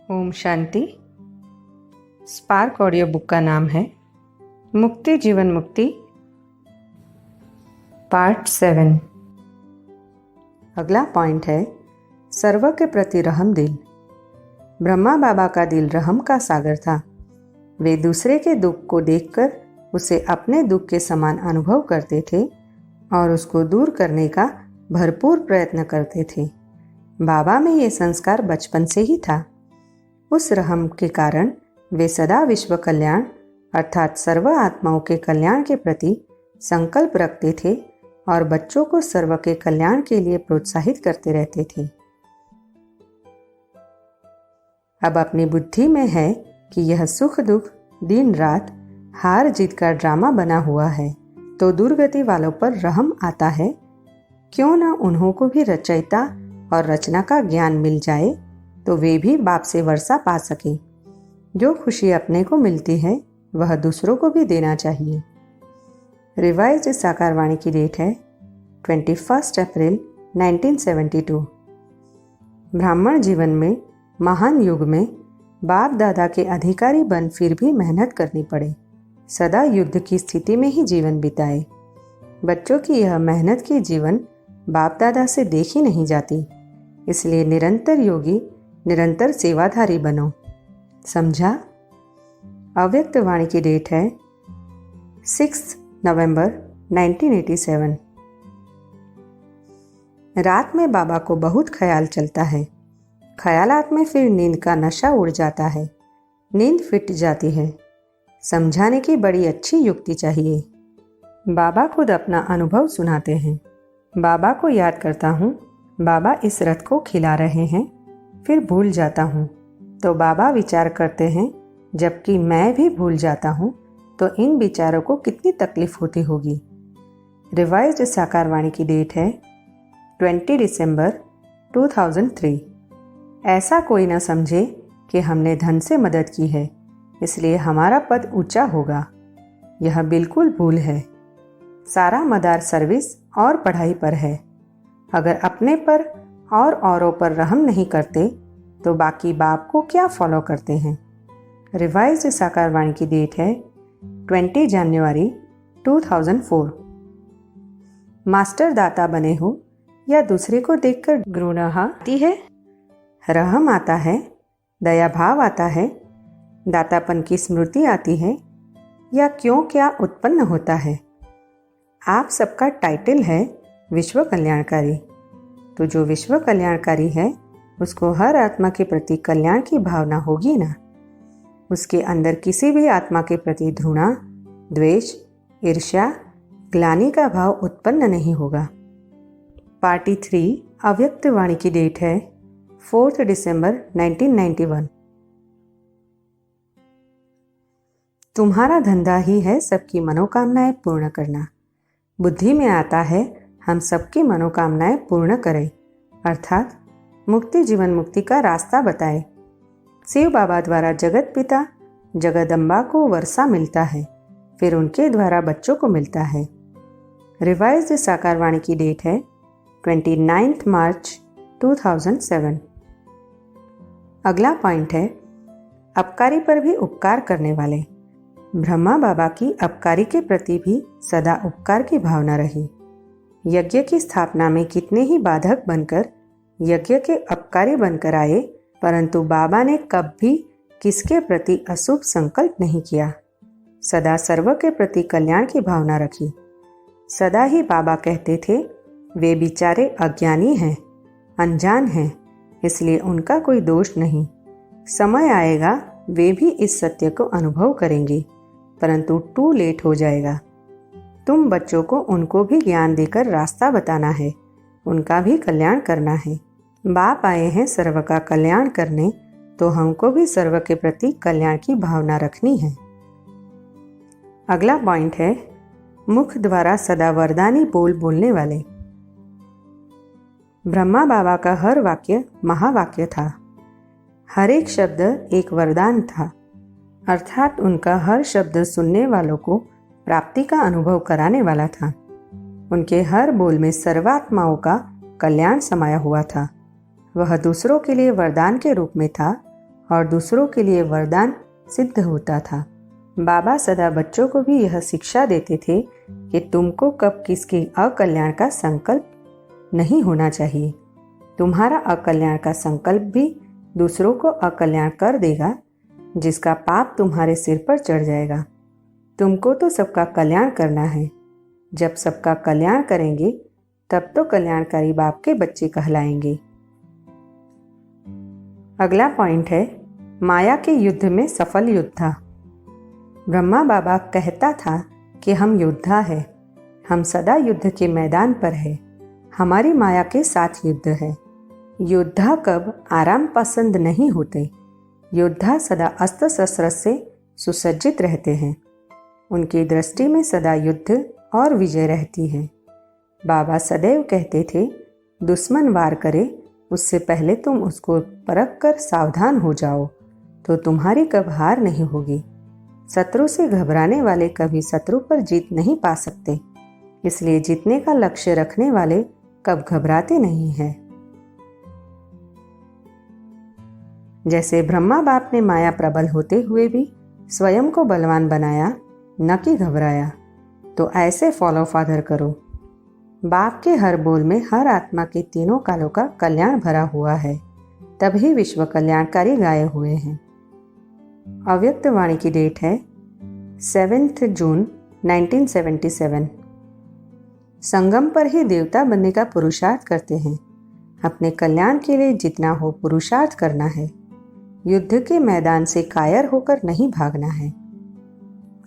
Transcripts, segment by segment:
Om Shanti. Spark audio book का नाम है मुक्ति जीवन मुक्ति पार्ट 7। अगला पॉइंट है सर्व के प्रति रहम दिल। ब्रह्मा बाबा का दिल रहम का सागर था। वे दूसरे के दुख को देखकर उसे अपने दुख के समान अनुभव करते थे और उसको दूर करने का भरपूर प्रयत्न करते थे। बाबा में ये संस्कार बचपन से ही था। उस रहम के कारण वे सदा विश्व कल्याण अर्थात सर्व आत्माओं के कल्याण के प्रति संकल्प रखते थे और बच्चों को सर्व के कल्याण के लिए प्रोत्साहित करते रहते थे। अब अपनी बुद्धि में है कि यह सुख दुख दिन रात हार जीत का ड्रामा बना हुआ है, तो दुर्गति वालों पर रहम आता है। क्यों न उन्हों को भी रचयिता और रचना का ज्ञान मिल जाए तो वे भी बाप से वर्षा पा सके। जो खुशी अपने को मिलती है वह दूसरों को भी देना चाहिए। रिवाइज्ड साकारवाणी की डेट है 21 अप्रैल 1972। ब्राह्मण जीवन में महान युग में बाप दादा के अधिकारी बन फिर भी मेहनत करनी पड़े, सदा युद्ध की स्थिति में ही जीवन बिताए। बच्चों की यह मेहनत की जीवन बाप दादा से देखी नहीं जाती, इसलिए निरंतर योगी निरंतर सेवाधारी बनो। समझा? अव्यक्त वाणी की डेट है 6 नवंबर 1987। रात में बाबा को बहुत ख्याल चलता है। ख्यालात में फिर नींद का नशा उड़ जाता है, नींद फिट जाती है। समझाने की बड़ी अच्छी युक्ति चाहिए। बाबा खुद अपना अनुभव सुनाते हैं। बाबा को याद करता हूँ, बाबा इस रथ को खिला रहे हैं, फिर भूल जाता हूँ तो बाबा विचार करते हैं, जबकि मैं भी भूल जाता हूँ तो इन विचारों को कितनी तकलीफ होती होगी। रिवाइज्ड साकारवाणी की डेट है 20 दिसंबर 2003। ऐसा कोई न समझे कि हमने धन से मदद की है इसलिए हमारा पद ऊंचा होगा। यह बिल्कुल भूल है। सारा मदार सर्विस और पढ़ाई पर है। अगर अपने पर और औरों पर रहम नहीं करते तो बाकी बाप को क्या फॉलो करते हैं। रिवाइज्ड साकारवाणी की डेट है 20 जनवरी 2004। मास्टर दाता बने हो या दूसरे को देखकर घृणा आती है, रहम आता है, दया भाव आता है, दातापन की स्मृति आती है, या क्यों क्या उत्पन्न होता है। आप सबका टाइटल है विश्व कल्याणकारी, तो जो विश्व कल्याणकारी है उसको हर आत्मा के प्रति कल्याण की भावना होगी ना। उसके अंदर किसी भी आत्मा के प्रति घृणा, द्वेष, ईर्ष्या, ग्लानि का भाव उत्पन्न नहीं होगा। पार्टी 3 अव्यक्त वाणी की डेट है 4 दिसंबर 1991। तुम्हारा धंधा ही है सबकी मनोकामनाएं पूर्ण करना। बुद्धि में आता है हम सबकी मनोकामनाएं पूर्ण करें, अर्थात मुक्ति जीवन मुक्ति का रास्ता बताए। शिव बाबा द्वारा जगत पिता जगदम्बा को वर्षा मिलता है, फिर उनके द्वारा बच्चों को मिलता है। रिवाइज्ड साकारवाणी की डेट है 29 मार्च 2007। अगला पॉइंट है अपकारी पर भी उपकार करने वाले। ब्रह्मा बाबा की अपकारी के प्रति भी सदा उपकार की भावना रही। यज्ञ की स्थापना में कितने ही बाधक बनकर यज्ञ के अपकारी बनकर आए, परंतु बाबा ने कभी किसके प्रति अशुभ संकल्प नहीं किया। सदा सर्व के प्रति कल्याण की भावना रखी। सदा ही बाबा कहते थे वे बेचारे अज्ञानी हैं, अनजान हैं, इसलिए उनका कोई दोष नहीं। समय आएगा वे भी इस सत्य को अनुभव करेंगे, परंतु टू लेट हो जाएगा। तुम बच्चों को उनको भी ज्ञान देकर रास्ता बताना है, उनका भी कल्याण करना है। बाप आए हैं सर्व का कल्याण करने, तो हमको भी सर्व के प्रति कल्याण की भावना रखनी है। अगला पॉइंट है मुख द्वारा सदा वरदानी बोल बोलने वाले। ब्रह्मा बाबा का हर वाक्य महावाक्य था। हर एक शब्द एक वरदान था, अर्थात उनका हर शब्द सुनने वालों को प्राप्ति का अनुभव कराने वाला था। उनके हर बोल में सर्वात्माओं का कल्याण समाया हुआ था। वह दूसरों के लिए वरदान के रूप में था और दूसरों के लिए वरदान सिद्ध होता था। बाबा सदा बच्चों को भी यह शिक्षा देते थे कि तुमको कब किसके अकल्याण का संकल्प नहीं होना चाहिए। तुम्हारा अकल्याण का संकल्प भी दूसरों को अकल्याण कर देगा, जिसका पाप तुम्हारे सिर पर चढ़ जाएगा। तुमको तो सबका कल्याण करना है। जब सबका कल्याण करेंगे तब तो कल्याणकारी बाप के बच्चे कहलाएंगे। अगला पॉइंट है माया के युद्ध में सफल योद्धा। ब्रह्मा बाबा कहता था कि हम योद्धा हैं, हम सदा युद्ध के मैदान पर हैं, हमारी माया के साथ युद्ध है। योद्धा कब आराम पसंद नहीं होते। योद्धा सदा अस्त्र शस्त्र से सुसज्जित रहते हैं। उनकी दृष्टि में सदा युद्ध और विजय रहती है। बाबा सदैव कहते थे, दुश्मन वार करे उससे पहले तुम उसको परख कर सावधान हो जाओ, तो तुम्हारी कब हार नहीं होगी। शत्रु से घबराने वाले कभी शत्रु पर जीत नहीं पा सकते, इसलिए जीतने का लक्ष्य रखने वाले कब घबराते नहीं हैं। जैसे ब्रह्मा बाप ने माया प्रबल होते हुए भी स्वयं को बलवान बनाया, न कि घबराया, तो ऐसे फॉलो फादर करो। बाप के हर बोल में हर आत्मा के तीनों कालों का कल्याण भरा हुआ है, तभी विश्व कल्याणकारी गाए हुए हैं। अव्यक्त वाणी की डेट है 7 जून 1977। संगम पर ही देवता बनने का पुरुषार्थ करते हैं। अपने कल्याण के लिए जितना हो पुरुषार्थ करना है। युद्ध के मैदान से कायर होकर नहीं भागना है।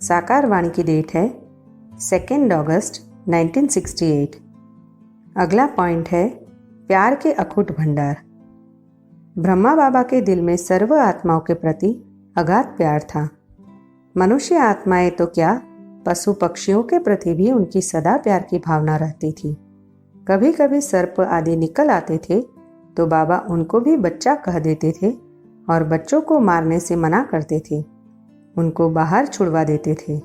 साकार वाणी की डेट है 2 अगस्त 1968। अगला पॉइंट है प्यार के अखुट भंडार। ब्रह्मा बाबा के दिल में सर्व आत्माओं के प्रति अगाध प्यार था। मनुष्य आत्माएं तो क्या, पशु पक्षियों के प्रति भी उनकी सदा प्यार की भावना रहती थी। कभी कभी सर्प आदि निकल आते थे तो बाबा उनको भी बच्चा कह देते थे और बच्चों को मारने से मना करते थे, उनको बाहर छुड़वा देते थे।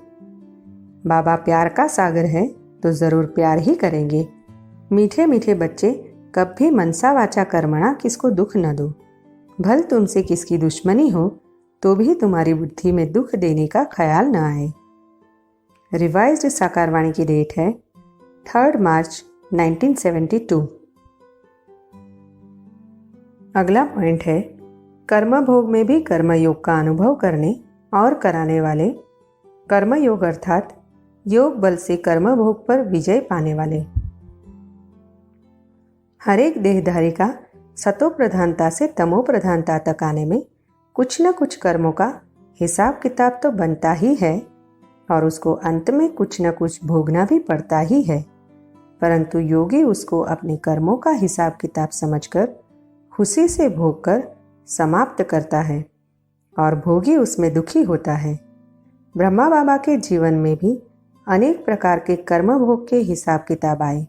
बाबा प्यार का सागर है तो जरूर प्यार ही करेंगे। मीठे मीठे बच्चे कब भी मनसा वाचा कर्मणा किसको दुख न दो। भल तुमसे किसकी दुश्मनी हो तो भी तुम्हारी बुद्धि में दुख देने का ख्याल न आए। रिवाइज्ड साकार वाणी की डेट है 3 मार्च 1972। अगला पॉइंट है कर्म भोग में भी कर्मयोग का अनुभव करने और कराने वाले। कर्मयोग अर्थात योग बल से कर्म भोग पर विजय पाने वाले। हर एक देहधारी का सतो प्रधानता से तमो प्रधानता तक आने में कुछ न कुछ कर्मों का हिसाब किताब तो बनता ही है और उसको अंत में कुछ न कुछ भोगना भी पड़ता ही है, परंतु योगी उसको अपने कर्मों का हिसाब किताब समझकर खुशी से भोग कर समाप्त करता है और भोगी उसमें दुखी होता है। ब्रह्मा बाबा के जीवन में भी अनेक प्रकार के कर्म भोग के हिसाब किताब आए,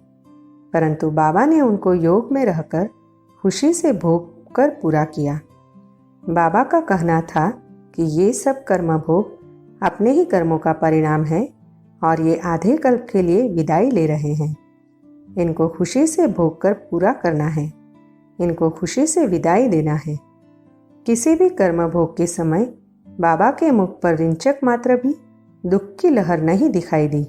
परंतु बाबा ने उनको योग में रहकर खुशी से भोग कर पूरा किया। बाबा का कहना था कि ये सब कर्म भोग अपने ही कर्मों का परिणाम है और ये आधे कल्प के लिए विदाई ले रहे हैं। इनको खुशी से भोग कर पूरा करना है, इनको खुशी से विदाई देना है। किसी भी कर्म भोग के समय बाबा के मुख पर रिंचक मात्र भी दुख की लहर नहीं दिखाई दी।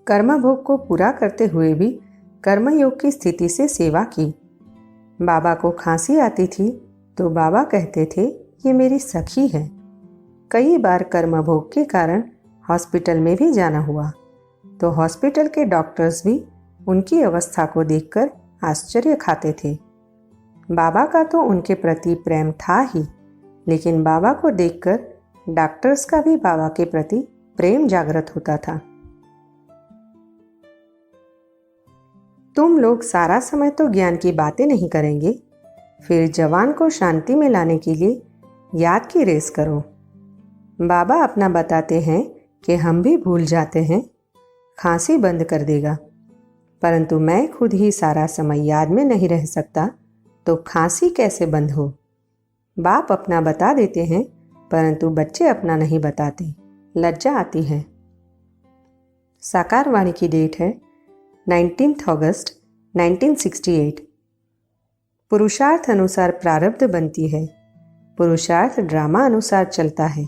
कर्म भोग को पूरा करते हुए भी कर्मयोग की स्थिति से सेवा की। बाबा को खांसी आती थी तो बाबा कहते थे ये मेरी सखी है। कई बार कर्म भोग के कारण हॉस्पिटल में भी जाना हुआ तो हॉस्पिटल के डॉक्टर्स भी उनकी अवस्था को देखकर आश्चर्य खाते थे। बाबा का तो उनके प्रति प्रेम था ही, लेकिन बाबा को देखकर डॉक्टर्स का भी बाबा के प्रति प्रेम जागृत होता था। तुम लोग सारा समय तो ज्ञान की बातें नहीं करेंगे, फिर जवान को शांति में लाने के लिए याद की रेस करो। बाबा अपना बताते हैं कि हम भी भूल जाते हैं, खांसी बंद कर देगा, परंतु मैं खुद ही सारा समय याद में नहीं रह सकता तो खांसी कैसे बंद हो। बाप अपना बता देते हैं परंतु बच्चे अपना नहीं बताते, लज्जा आती है। साकार वाणी की डेट है 19 अगस्त 1968। पुरुषार्थ अनुसार प्रारब्ध बनती है, पुरुषार्थ ड्रामा अनुसार चलता है,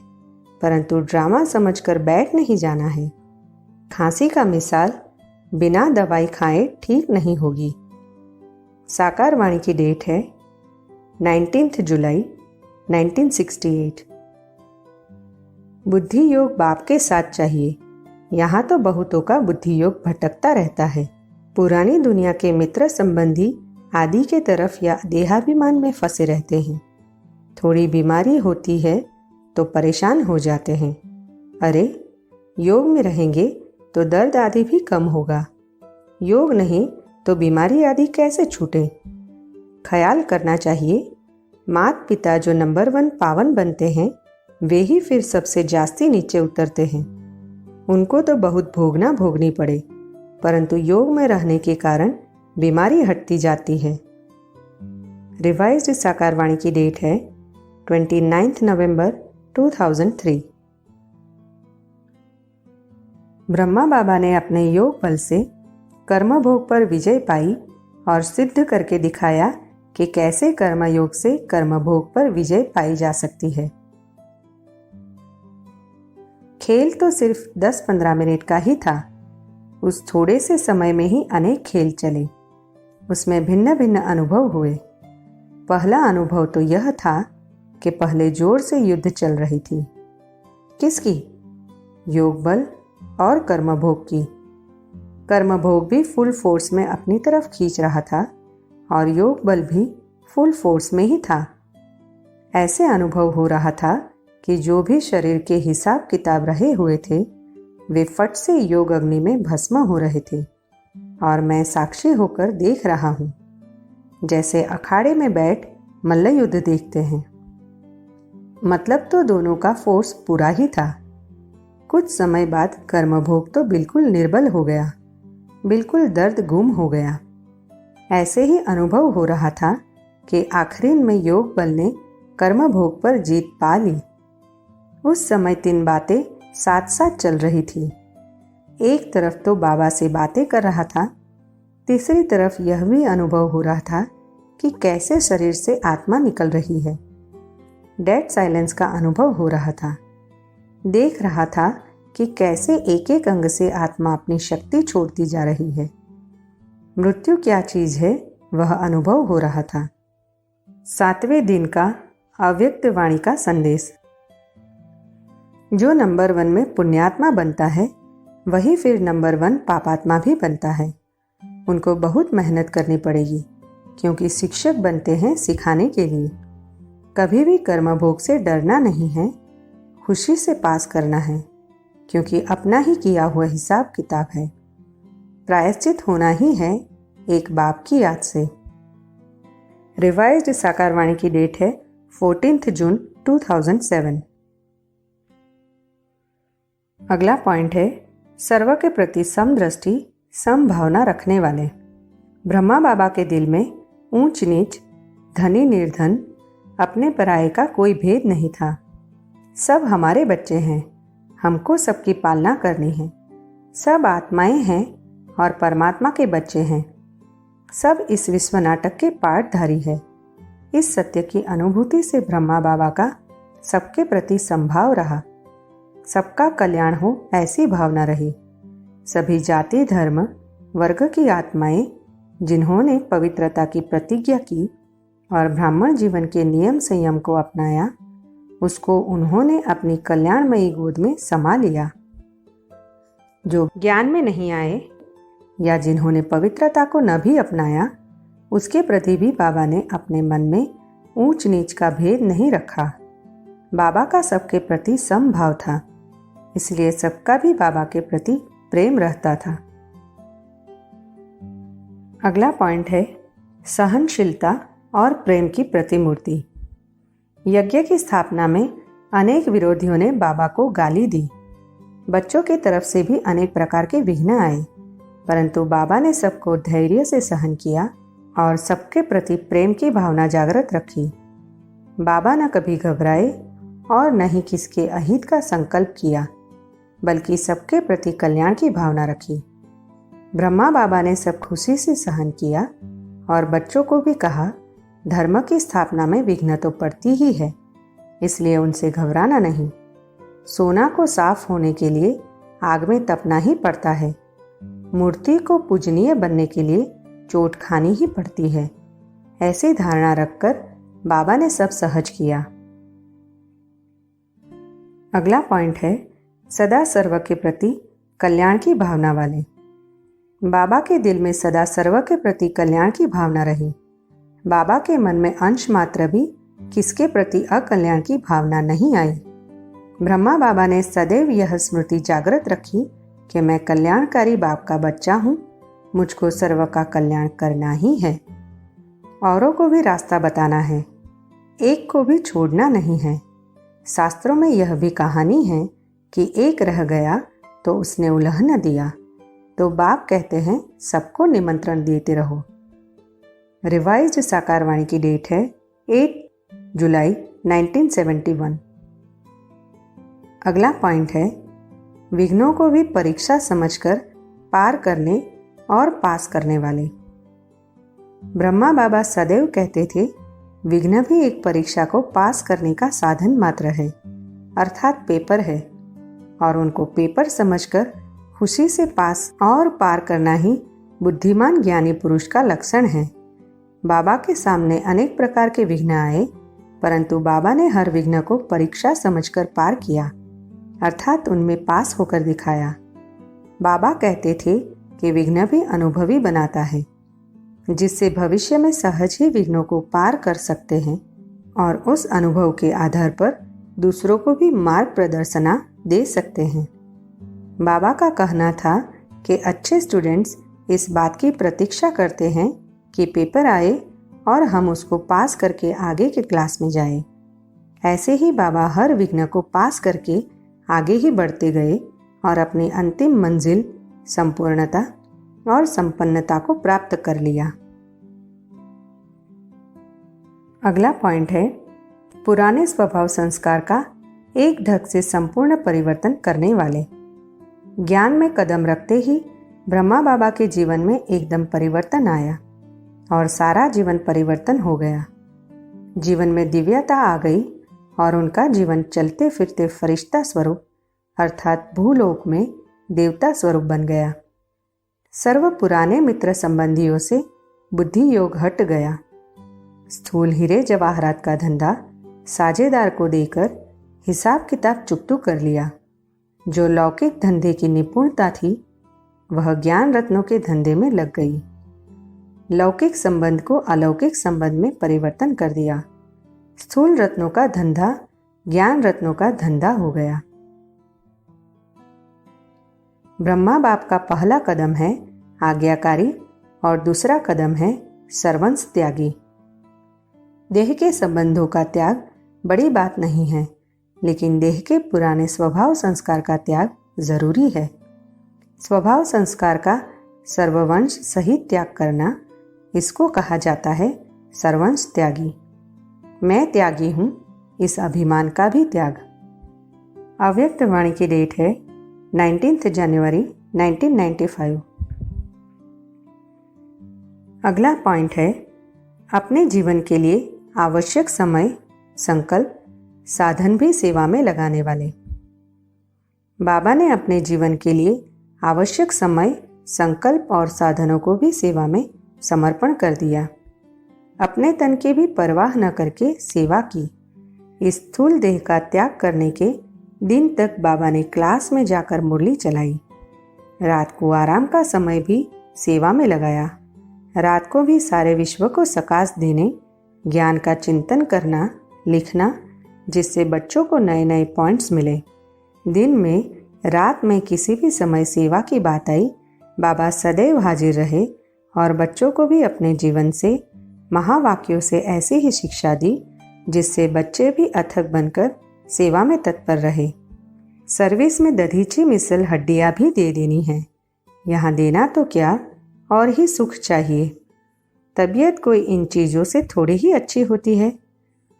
परंतु ड्रामा समझकर बैठ नहीं जाना है। खांसी का मिसाल बिना दवाई खाए ठीक नहीं होगी। साकार वाणी की डेट है 19 जुलाई 1968। बुद्धि योग बाप के साथ चाहिए। यहाँ तो बहुतों का बुद्धि योग भटकता रहता है। पुरानी दुनिया के मित्र संबंधी आदि के तरफ या देहाभिमान में फंसे रहते हैं। थोड़ी बीमारी होती है तो परेशान हो जाते हैं। अरे, योग में रहेंगे तो दर्द आदि भी कम होगा। योग नहीं तो बीमारी आदि कैसे छूटे? ख्याल करना चाहिए, माता पिता जो नंबर 1 पावन बनते हैं वे ही फिर सबसे जास्ती नीचे उतरते हैं। उनको तो बहुत भोगनी पड़े, परंतु योग में रहने के कारण बीमारी हटती जाती है। रिवाइज्ड साकार वाणी की डेट है 29 नवंबर 2003। ब्रह्मा बाबा ने अपने योग बल से कर्म भोग पर विजय पाई और सिद्ध करके दिखाया कि कैसे कर्म योग से कर्म भोग पर विजय पाई जा सकती है। खेल तो सिर्फ 10-15 मिनट का ही था। उस थोड़े से समय में ही अनेक खेल चले। उसमें भिन्न भिन्न अनुभव हुए। पहला अनुभव तो यह था कि पहले जोर से युद्ध चल रही थी। किसकी? योग बल और कर्मभोग की। कर्मभोग भी फुल फोर्स में अपनी तरफ खींच रहा था और योग बल भी फुल फोर्स में ही था। ऐसे अनुभव हो रहा था कि जो भी शरीर के हिसाब किताब रहे हुए थे वे फट से योग अग्नि में भस्म हो रहे थे और मैं साक्षी होकर देख रहा हूँ, जैसे अखाड़े में बैठ मल्ल युद्ध देखते हैं। मतलब तो दोनों का फोर्स पूरा ही था। कुछ समय बाद कर्मभोग तो बिल्कुल निर्बल हो गया, बिल्कुल दर्द गुम हो गया। ऐसे ही अनुभव हो रहा था कि आखिरी में योग बल ने कर्मभोग पर जीत पा ली। उस समय 3 बातें साथ साथ चल रही थी। एक तरफ तो बाबा से बातें कर रहा था, तीसरी तरफ यह भी अनुभव हो रहा था कि कैसे शरीर से आत्मा निकल रही है। डेड साइलेंस का अनुभव हो रहा था। देख रहा था कि कैसे एक एक अंग से आत्मा अपनी शक्ति छोड़ती जा रही है। मृत्यु क्या चीज है वह अनुभव हो रहा था। 7वें दिन का अव्यक्त वाणी का संदेश। जो नंबर 1 में पुण्यात्मा बनता है वही फिर नंबर 1 पापात्मा भी बनता है। उनको बहुत मेहनत करनी पड़ेगी, क्योंकि शिक्षक बनते हैं सिखाने के लिए। कभी भी कर्मभोग से डरना नहीं है, खुशी से पास करना है, क्योंकि अपना ही किया हुआ हिसाब किताब है। प्रायश्चित होना ही है एक बाप की याद से। रिवाइज्ड साकार वाणी की डेट है 14 जून 2007। अगला पॉइंट है सर्व के प्रति समदृष्टि समभावना रखने वाले। ब्रह्मा बाबा के दिल में ऊंच नीच, धनी निर्धन, अपने पराये का कोई भेद नहीं था। सब हमारे बच्चे हैं, हमको सबकी पालना करनी है। सब आत्माएं हैं और परमात्मा के बच्चे हैं। सब इस विश्व नाटक के पाठधारी है। इस सत्य की अनुभूति से ब्रह्मा बाबा का सबके प्रति संभाव रहा। सबका कल्याण हो ऐसी भावना रही। सभी जाति धर्म वर्ग की आत्माएं जिन्होंने पवित्रता की प्रतिज्ञा की और ब्राह्मण जीवन के नियम संयम को अपनाया, उसको उन्होंने अपनी कल्याणमयी गोद में समा लिया। जो ज्ञान में नहीं आए या जिन्होंने पवित्रता को न भी अपनाया, उसके प्रति भी बाबा ने अपने मन में ऊंच नीच का भेद नहीं रखा। बाबा का सबके प्रति समभाव था, इसलिए सबका भी बाबा के प्रति प्रेम रहता था। अगला पॉइंट है सहनशीलता और प्रेम की प्रतिमूर्ति। यज्ञ की स्थापना में अनेक विरोधियों ने बाबा को गाली दी। बच्चों की तरफ से भी अनेक प्रकार के विघ्न आए, परंतु बाबा ने सबको धैर्य से सहन किया और सबके प्रति प्रेम की भावना जागृत रखी। बाबा न कभी घबराए और न ही किसके अहित का संकल्प किया, बल्कि सबके प्रति कल्याण की भावना रखी। ब्रह्मा बाबा ने सब खुशी से सहन किया और बच्चों को भी कहा, धर्म की स्थापना में विघ्न तो पड़ती ही है, इसलिए उनसे घबराना नहीं। सोना को साफ होने के लिए आग में तपना ही पड़ता है। मूर्ति को पूजनीय बनने के लिए चोट खानी ही पड़ती है। ऐसी धारणा रखकर बाबा ने सब सहज किया। अगला पॉइंट है सदा सर्व के प्रति कल्याण की भावना वाले। बाबा के दिल में सदा सर्व के प्रति कल्याण की भावना रही। बाबा के मन में अंश मात्र भी किसके प्रति अकल्याण की भावना नहीं आई। ब्रह्मा बाबा ने सदैव यह स्मृति जागृत रखी कि मैं कल्याणकारी बाप का बच्चा हूँ, मुझको सर्व का कल्याण करना ही है। औरों को भी रास्ता बताना है, एक को भी छोड़ना नहीं है। शास्त्रों में यह भी कहानी है कि एक रह गया तो उसने उलह न दिया, तो बाप कहते हैं सबको निमंत्रण देते रहो। रिवाइज्ड साकार वाणी की डेट है 8 जुलाई 1971। अगला पॉइंट है विघ्नों को भी परीक्षा समझकर पार करने और पास करने वाले। ब्रह्मा बाबा सदैव कहते थे विघ्न भी एक परीक्षा को पास करने का साधन मात्र है, अर्थात पेपर है, और उनको पेपर समझकर खुशी से पास और पार करना ही बुद्धिमान ज्ञानी पुरुष का लक्षण है। बाबा के सामने अनेक प्रकार के विघ्न आए, परंतु बाबा ने हर विघ्न को परीक्षा समझकर पार किया, अर्थात उनमें पास होकर दिखाया। बाबा कहते थे कि विघ्न भी अनुभवी बनाता है, जिससे भविष्य में सहज ही विघ्नों को पार कर सकते हैं और उस अनुभव के आधार पर दूसरों को भी मार्ग प्रदर्शना दे सकते हैं। बाबा का कहना था कि अच्छे स्टूडेंट्स इस बात की प्रतीक्षा करते हैं कि पेपर आए और हम उसको पास करके आगे के क्लास में जाएं। ऐसे ही बाबा हर विघ्न को पास करके आगे ही बढ़ते गए और अपनी अंतिम मंजिल संपूर्णता और संपन्नता को प्राप्त कर लिया। अगला पॉइंट है पुराने स्वभाव संस्कार का एक ढंग से संपूर्ण परिवर्तन करने वाले। ज्ञान में कदम रखते ही ब्रह्मा बाबा के जीवन में एकदम परिवर्तन आया और सारा जीवन परिवर्तन हो गया। जीवन में दिव्यता आ गई और उनका जीवन चलते फिरते फरिश्ता स्वरूप अर्थात भूलोक में देवता स्वरूप बन गया। सर्व पुराने मित्र संबंधियों से बुद्धि योग हट गया। स्थूल हीरे जवाहरात का धंधा साझेदार को देकर हिसाब किताब चुकतू कर लिया। जो लौकिक धंधे की निपुणता थी वह ज्ञान रत्नों के धंधे में लग गई। लौकिक संबंध को अलौकिक संबंध में परिवर्तन कर दिया। स्थूल रत्नों का धंधा ज्ञान रत्नों का धंधा हो गया। ब्रह्मा बाप का पहला कदम है आज्ञाकारी और दूसरा कदम है सर्वंस त्यागी। देह के संबंधों का त्याग बड़ी बात नहीं है, लेकिन देह के पुराने स्वभाव संस्कार का त्याग जरूरी है। स्वभाव संस्कार का सर्ववंश सहित त्याग करना, इसको कहा जाता है सर्वंश त्यागी। मैं त्यागी हूँ, इस अभिमान का भी त्याग। अव्यक्त वाणी की डेट है 19 जनवरी 1995। अगला पॉइंट है अपने जीवन के लिए आवश्यक समय, संकल्प, साधन भी सेवा में लगाने वाले। बाबा ने अपने जीवन के लिए आवश्यक समय, संकल्प और साधनों को भी सेवा में समर्पण कर दिया। अपने तन की भी परवाह न करके सेवा की। इस स्थूल देह का त्याग करने के दिन तक बाबा ने क्लास में जाकर मुरली चलाई। रात को आराम का समय भी सेवा में लगाया। रात को भी सारे विश्व को सकाश देने, ज्ञान का चिंतन करना, लिखना, जिससे बच्चों को नए नए पॉइंट्स मिले। दिन में, रात में किसी भी समय सेवा की बात आई, बाबा सदैव हाजिर रहे और बच्चों को भी अपने जीवन से, महावाक्यों से ऐसी ही शिक्षा दी जिससे बच्चे भी अथक बनकर सेवा में तत्पर रहे। सर्विस में दधीची मिसल हड्डियाँ भी दे देनी है। यहाँ देना तो क्या, और ही सुख चाहिए। तबीयत कोई इन चीज़ों से थोड़ी ही अच्छी होती है।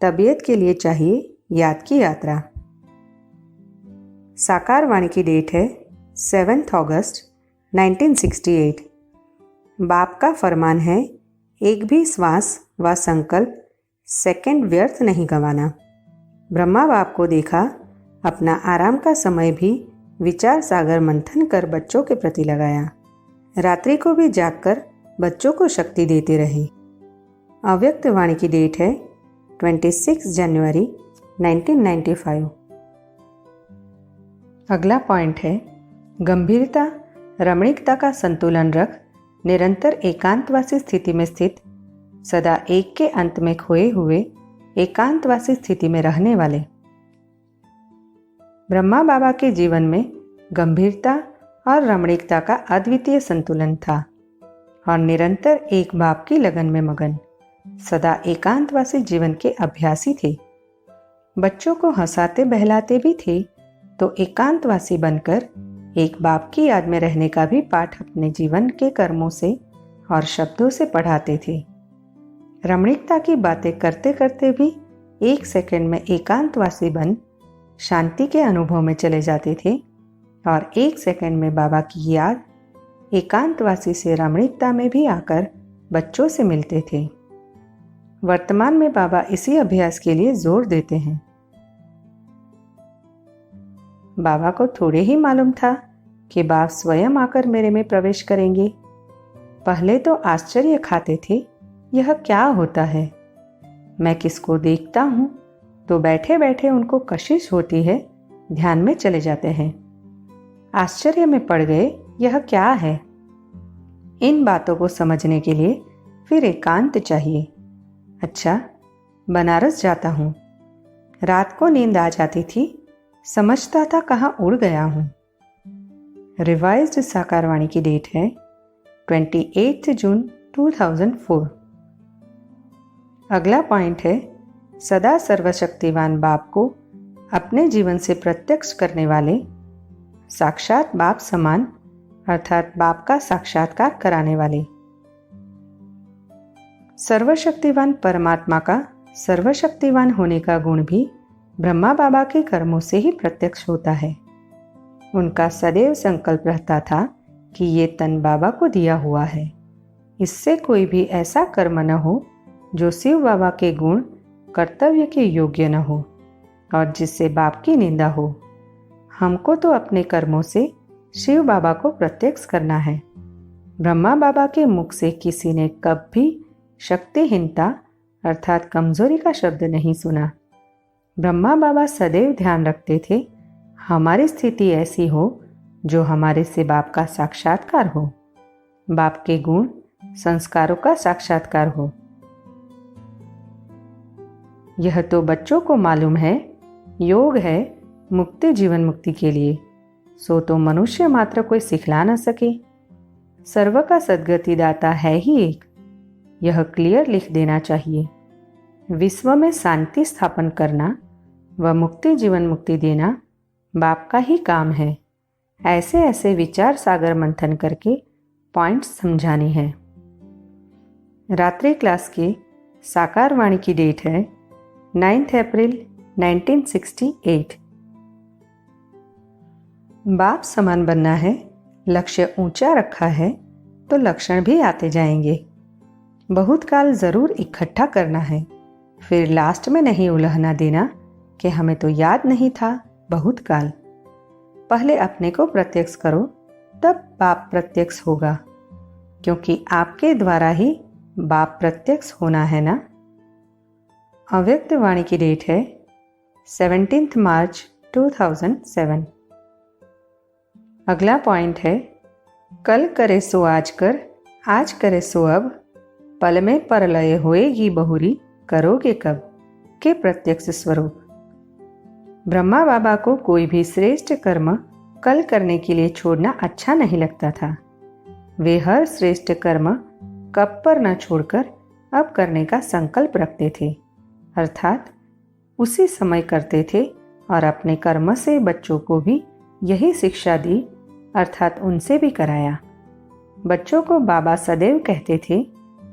तबीयत के लिए चाहिए याद की यात्रा। साकार वाणी की डेट है 7 अगस्त 1968। बाप का फरमान है एक भी श्वास व संकल्प सेकंड व्यर्थ नहीं गंवाना। ब्रह्मा बाप को देखा, अपना आराम का समय भी विचार सागर मंथन कर बच्चों के प्रति लगाया। रात्रि को भी जागकर बच्चों को शक्ति देते रहे। अव्यक्त वाणी की डेट है 26 जनवरी 1995। अगला पॉइंट है, गंभीरता रमणीकता का संतुलन रख निरंतर एकांतवासी स्थिति में स्थित, सदा एक के अंत में खोए हुए एकांतवासी स्थिति में रहने वाले। ब्रह्मा बाबा के जीवन में गंभीरता और रमणीकता का अद्वितीय संतुलन था और निरंतर एक बाप की लगन में मगन, सदा एकांतवासी जीवन के अभ्यासी थे। बच्चों को हंसाते बहलाते भी थे तो एकांतवासी बनकर एक बाप की याद में रहने का भी पाठ अपने जीवन के कर्मों से और शब्दों से पढ़ाते थे। रमणीकता की बातें करते करते भी एक सेकंड में एकांतवासी बन शांति के अनुभव में चले जाते थे और एक सेकंड में बाबा की याद एकांतवासी से रमणीकता में भी आकर बच्चों से मिलते थे। वर्तमान में बाबा इसी अभ्यास के लिए जोर देते हैं। बाबा को थोड़े ही मालूम था कि बाप स्वयं आकर मेरे में प्रवेश करेंगे। पहले तो आश्चर्य खाते थे, यह क्या होता है। मैं किसको देखता हूँ तो बैठे बैठे उनको कशिश होती है, ध्यान में चले जाते हैं। आश्चर्य में पड़ गए, यह क्या है। इन बातों को समझने के लिए फिर एकांत चाहिए। अच्छा, बनारस जाता हूँ। रात को नींद आ जाती थी, समझता था कहाँ उड़ गया हूँ। रिवाइज्ड साकार वाणी की डेट है 28 जून 2004। अगला पॉइंट है, सदा सर्वशक्तिवान बाप को अपने जीवन से प्रत्यक्ष करने वाले, साक्षात बाप समान अर्थात बाप का साक्षात्कार कराने वाले। सर्वशक्तिवान परमात्मा का सर्वशक्तिवान होने का गुण भी ब्रह्मा बाबा के कर्मों से ही प्रत्यक्ष होता है। उनका सदैव संकल्प रहता था कि ये तन बाबा को दिया हुआ है, इससे कोई भी ऐसा कर्म न हो जो शिव बाबा के गुण कर्तव्य के योग्य न हो और जिससे बाप की निंदा हो। हमको तो अपने कर्मों से शिव बाबा को प्रत्यक्ष करना है। ब्रह्मा बाबा के मुख से किसी ने कभी शक्तिहीनता अर्थात कमजोरी का शब्द नहीं सुना। ब्रह्मा बाबा सदैव ध्यान रखते थे हमारी स्थिति ऐसी हो जो हमारे से बाप का साक्षात्कार हो, बाप के गुण संस्कारों का साक्षात्कार हो। यह तो बच्चों को मालूम है, योग है मुक्ति जीवन मुक्ति के लिए, सो तो मनुष्य मात्र कोई सिखला न सके। सर्व का सद्गति दाता है ही एक, यह क्लियर लिख देना चाहिए। विश्व में शांति स्थापन करना व मुक्ति जीवन मुक्ति देना बाप का ही काम है। ऐसे ऐसे विचार सागर मंथन करके पॉइंट्स समझाने हैं। रात्रि क्लास के साकार वाणी की डेट है 9 अप्रैल 1968। बाप समान बनना है, लक्ष्य ऊंचा रखा है तो लक्षण भी आते जाएंगे। बहुत काल जरूर इकट्ठा करना है, फिर लास्ट में नहीं उलझना देना कि हमें तो याद नहीं था बहुत काल। पहले अपने को प्रत्यक्ष करो, तब बाप प्रत्यक्ष होगा, क्योंकि आपके द्वारा ही बाप प्रत्यक्ष होना है ना। अव्यक्त वाणी की डेट है 17 मार्च 2007। अगला पॉइंट है, कल करे सो आज कर, आज करे सो अब, पल में परलय होएगी बहुरी, करोगे कब के प्रत्यक्ष स्वरूप। ब्रह्मा बाबा को कोई भी श्रेष्ठ कर्म कल करने के लिए छोड़ना अच्छा नहीं लगता था। वे हर श्रेष्ठ कर्म कब पर न छोड़कर अब करने का संकल्प रखते थे, अर्थात उसी समय करते थे और अपने कर्म से बच्चों को भी यही शिक्षा दी, अर्थात उनसे भी कराया। बच्चों को बाबा सदैव कहते थे,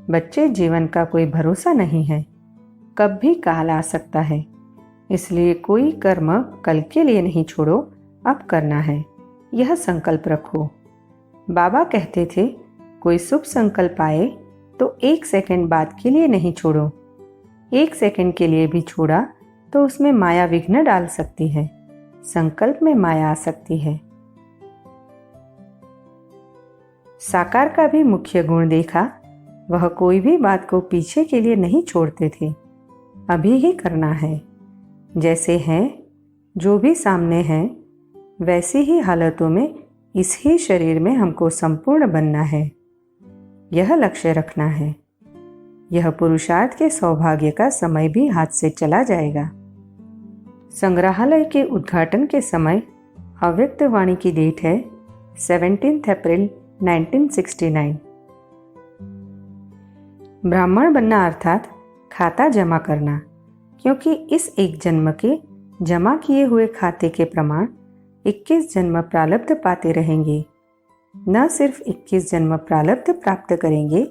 बच्चे जीवन का कोई भरोसा नहीं है, कब भी काल आ सकता है, इसलिए कोई कर्म कल के लिए नहीं छोड़ो, अब करना है, यह संकल्प रखो। बाबा कहते थे, कोई शुभ संकल्प आए तो 1 सेकंड बाद के लिए नहीं छोड़ो। 1 सेकंड के लिए भी छोड़ा तो उसमें माया विघ्न डाल सकती है, संकल्प में माया आ सकती है। साकार का भी मुख्य गुण देखा, वह कोई भी बात को पीछे के लिए नहीं छोड़ते थे, अभी ही करना है। जैसे है, जो भी सामने है, वैसी ही हालतों में इस ही शरीर में हमको संपूर्ण बनना है। यह लक्ष्य रखना है। यह पुरुषार्थ के सौभाग्य का समय भी हाथ से चला जाएगा। संग्रहालय के उद्घाटन के समय अव्यक्त वाणी की डेट है 17 अप्रैल 1969। ब्राह्मण बनना अर्थात खाता जमा करना, क्योंकि इस एक जन्म के जमा किए हुए खाते के प्रमाण 21 जन्म प्रारब्ध पाते रहेंगे। न सिर्फ 21 जन्म प्रारब्ध प्राप्त करेंगे,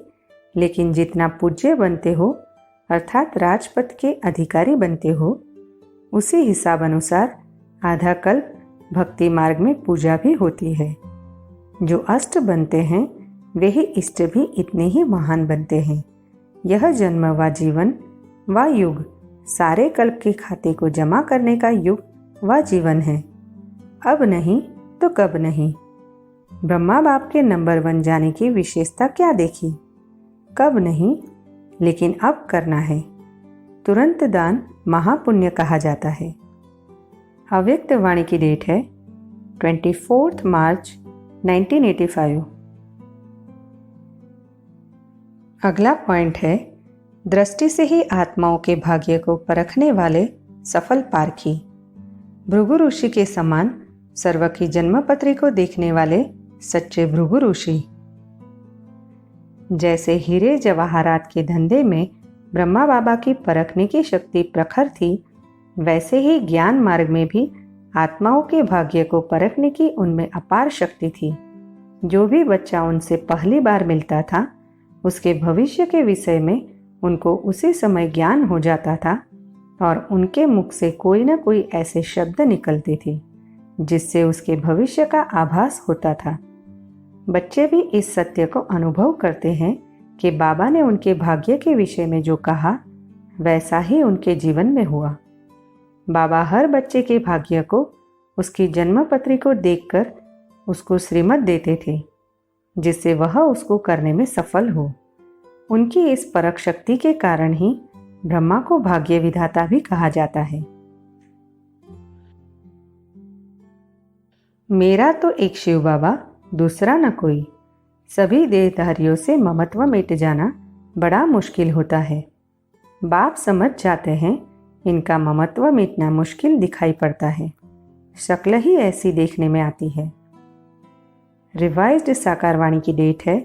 लेकिन जितना पूज्य बनते हो अर्थात राजपथ के अधिकारी बनते हो, उसी हिसाब अनुसार आधा कल्प भक्ति मार्ग में पूजा भी होती है। जो अष्ट बनते हैं वे ही इष्ट भी इतने ही महान बनते हैं। यह जन्म व जीवन व युग सारे कल्प के खाते को जमा करने का युग व जीवन है। अब नहीं तो कब नहीं। ब्रह्मा बाप के नंबर 1 जाने की विशेषता क्या देखी? कब नहीं, लेकिन अब करना है। तुरंत दान महापुण्य कहा जाता है। अव्यक्त वाणी की डेट है 24 मार्च 1985। अगला पॉइंट है, दृष्टि से ही आत्माओं के भाग्य को परखने वाले सफल पारखी। भृगु ऋषि के समान सर्व की जन्मपत्री को देखने वाले सच्चे भृगु ऋषि। जैसे हीरे जवाहरात के धंधे में ब्रह्मा बाबा की परखने की शक्ति प्रखर थी, वैसे ही ज्ञान मार्ग में भी आत्माओं के भाग्य को परखने की उनमें अपार शक्ति थी। जो भी बच्चा उनसे पहली बार मिलता था, उसके भविष्य के विषय में उनको उसी समय ज्ञान हो जाता था और उनके मुख से कोई न कोई ऐसे शब्द निकलते थे जिससे उसके भविष्य का आभास होता था। बच्चे भी इस सत्य को अनुभव करते हैं कि बाबा ने उनके भाग्य के विषय में जो कहा, वैसा ही उनके जीवन में हुआ। बाबा हर बच्चे के भाग्य को उसकी जन्मपत्री को देखकर उसको श्रीमत देते थे, जिससे वह उसको करने में सफल हो। उनकी इस परख शक्ति के कारण ही ब्रह्मा को भाग्य विधाता भी कहा जाता है। मेरा तो एक शिव बाबा, दूसरा न कोई। सभी देहधारियों से ममत्व मिट जाना बड़ा मुश्किल होता है। बाप समझ जाते हैं इनका ममत्व मिटना मुश्किल दिखाई पड़ता है। शक्ल ही ऐसी देखने में आती है। रिवाइज्ड साकार वाणी की डेट है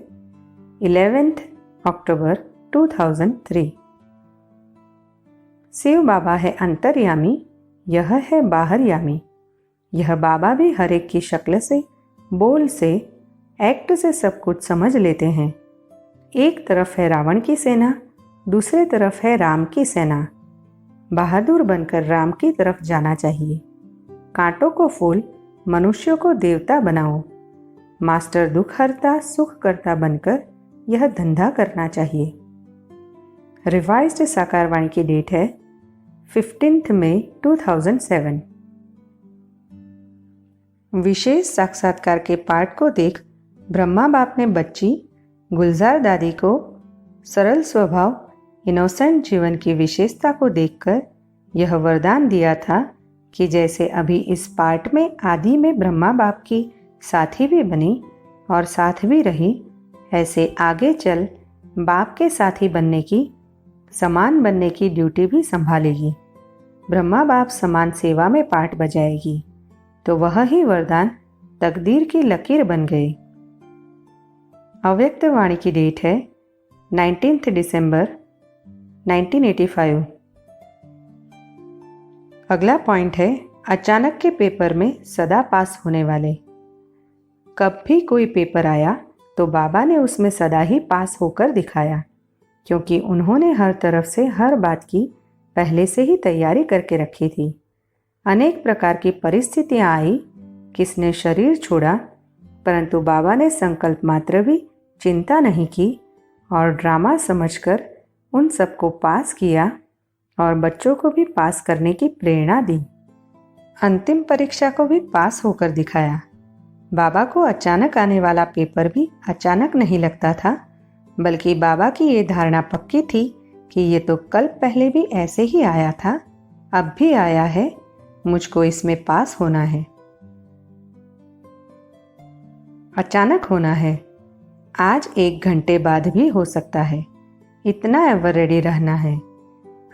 11 अक्टूबर 2003। शिव बाबा है अंतर्यामी, यह है बाहरयामी। यह बाबा भी हर एक की शक्ल से, बोल से, एक्ट से सब कुछ समझ लेते हैं। एक तरफ है रावण की सेना, दूसरे तरफ है राम की सेना। बहादुर बनकर राम की तरफ जाना चाहिए। कांटों को फूल, मनुष्यों को देवता बनाओ। मास्टर दुख हरता सुख करता बनकर यह धंधा करना चाहिए। रिवाइज्ड साकार वाणी की डेट है 15 मई 2007। विशेष साक्षात्कार के पाठ को देख ब्रह्मा बाप ने बच्ची गुलजार दादी को सरल स्वभाव, इनोसेंट जीवन की विशेषता को देखकर यह वरदान दिया था कि जैसे अभी इस पाठ में आदि में ब्रह्मा बाप की साथी भी बनी और साथ भी रही, ऐसे आगे चल बाप के साथी बनने की, समान बनने की ड्यूटी भी संभालेगी। ब्रह्मा बाप समान सेवा में पाठ बजाएगी, तो वह ही वरदान तकदीर की लकीर बन गई। अव्यक्त वाणी की डेट है 19 दिसंबर 1985। अगला पॉइंट है, अचानक के पेपर में सदा पास होने वाले। कब भी कोई पेपर आया तो बाबा ने उसमें सदा ही पास होकर दिखाया, क्योंकि उन्होंने हर तरफ से हर बात की पहले से ही तैयारी करके रखी थी। अनेक प्रकार की परिस्थितियां आई, किसने शरीर छोड़ा, परंतु बाबा ने संकल्प मात्र भी चिंता नहीं की और ड्रामा समझकर उन सबको पास किया और बच्चों को भी पास करने की प्रेरणा दी। अंतिम परीक्षा को भी पास होकर दिखाया। बाबा को अचानक आने वाला पेपर भी अचानक नहीं लगता था, बल्कि बाबा की ये धारणा पक्की थी कि ये तो कल पहले भी ऐसे ही आया था, अब भी आया है, मुझको इसमें पास होना है। अचानक होना है, आज 1 घंटे बाद भी हो सकता है, इतना एवर रेडी रहना है।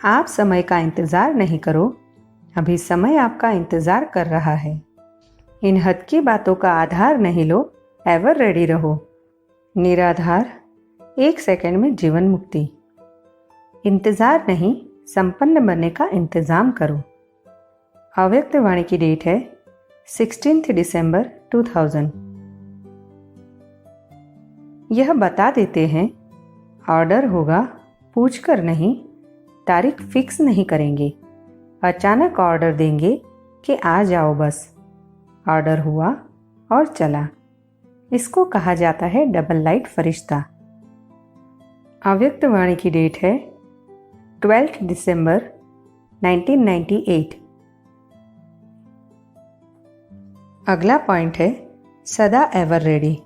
आप समय का इंतज़ार नहीं करो, अभी समय आपका इंतज़ार कर रहा है। इन हद की बातों का आधार नहीं लो, एवर रेडी रहो। निराधार, 1 सेकंड में जीवन मुक्ति। इंतज़ार नहीं, संपन्न बनने का इंतज़ाम करो। अव्यक्त वाणी की डेट है 16 दिसंबर 2000। यह बता देते हैं, ऑर्डर होगा, पूछकर नहीं, तारीख फिक्स नहीं करेंगे, अचानक ऑर्डर देंगे कि आ जाओ बस। ऑर्डर हुआ और चला। इसको कहा जाता है डबल लाइट फरिश्ता। अव्यक्त वाणी की डेट है 12 दिसंबर 1998। अगला पॉइंट है सदा एवर रेडी।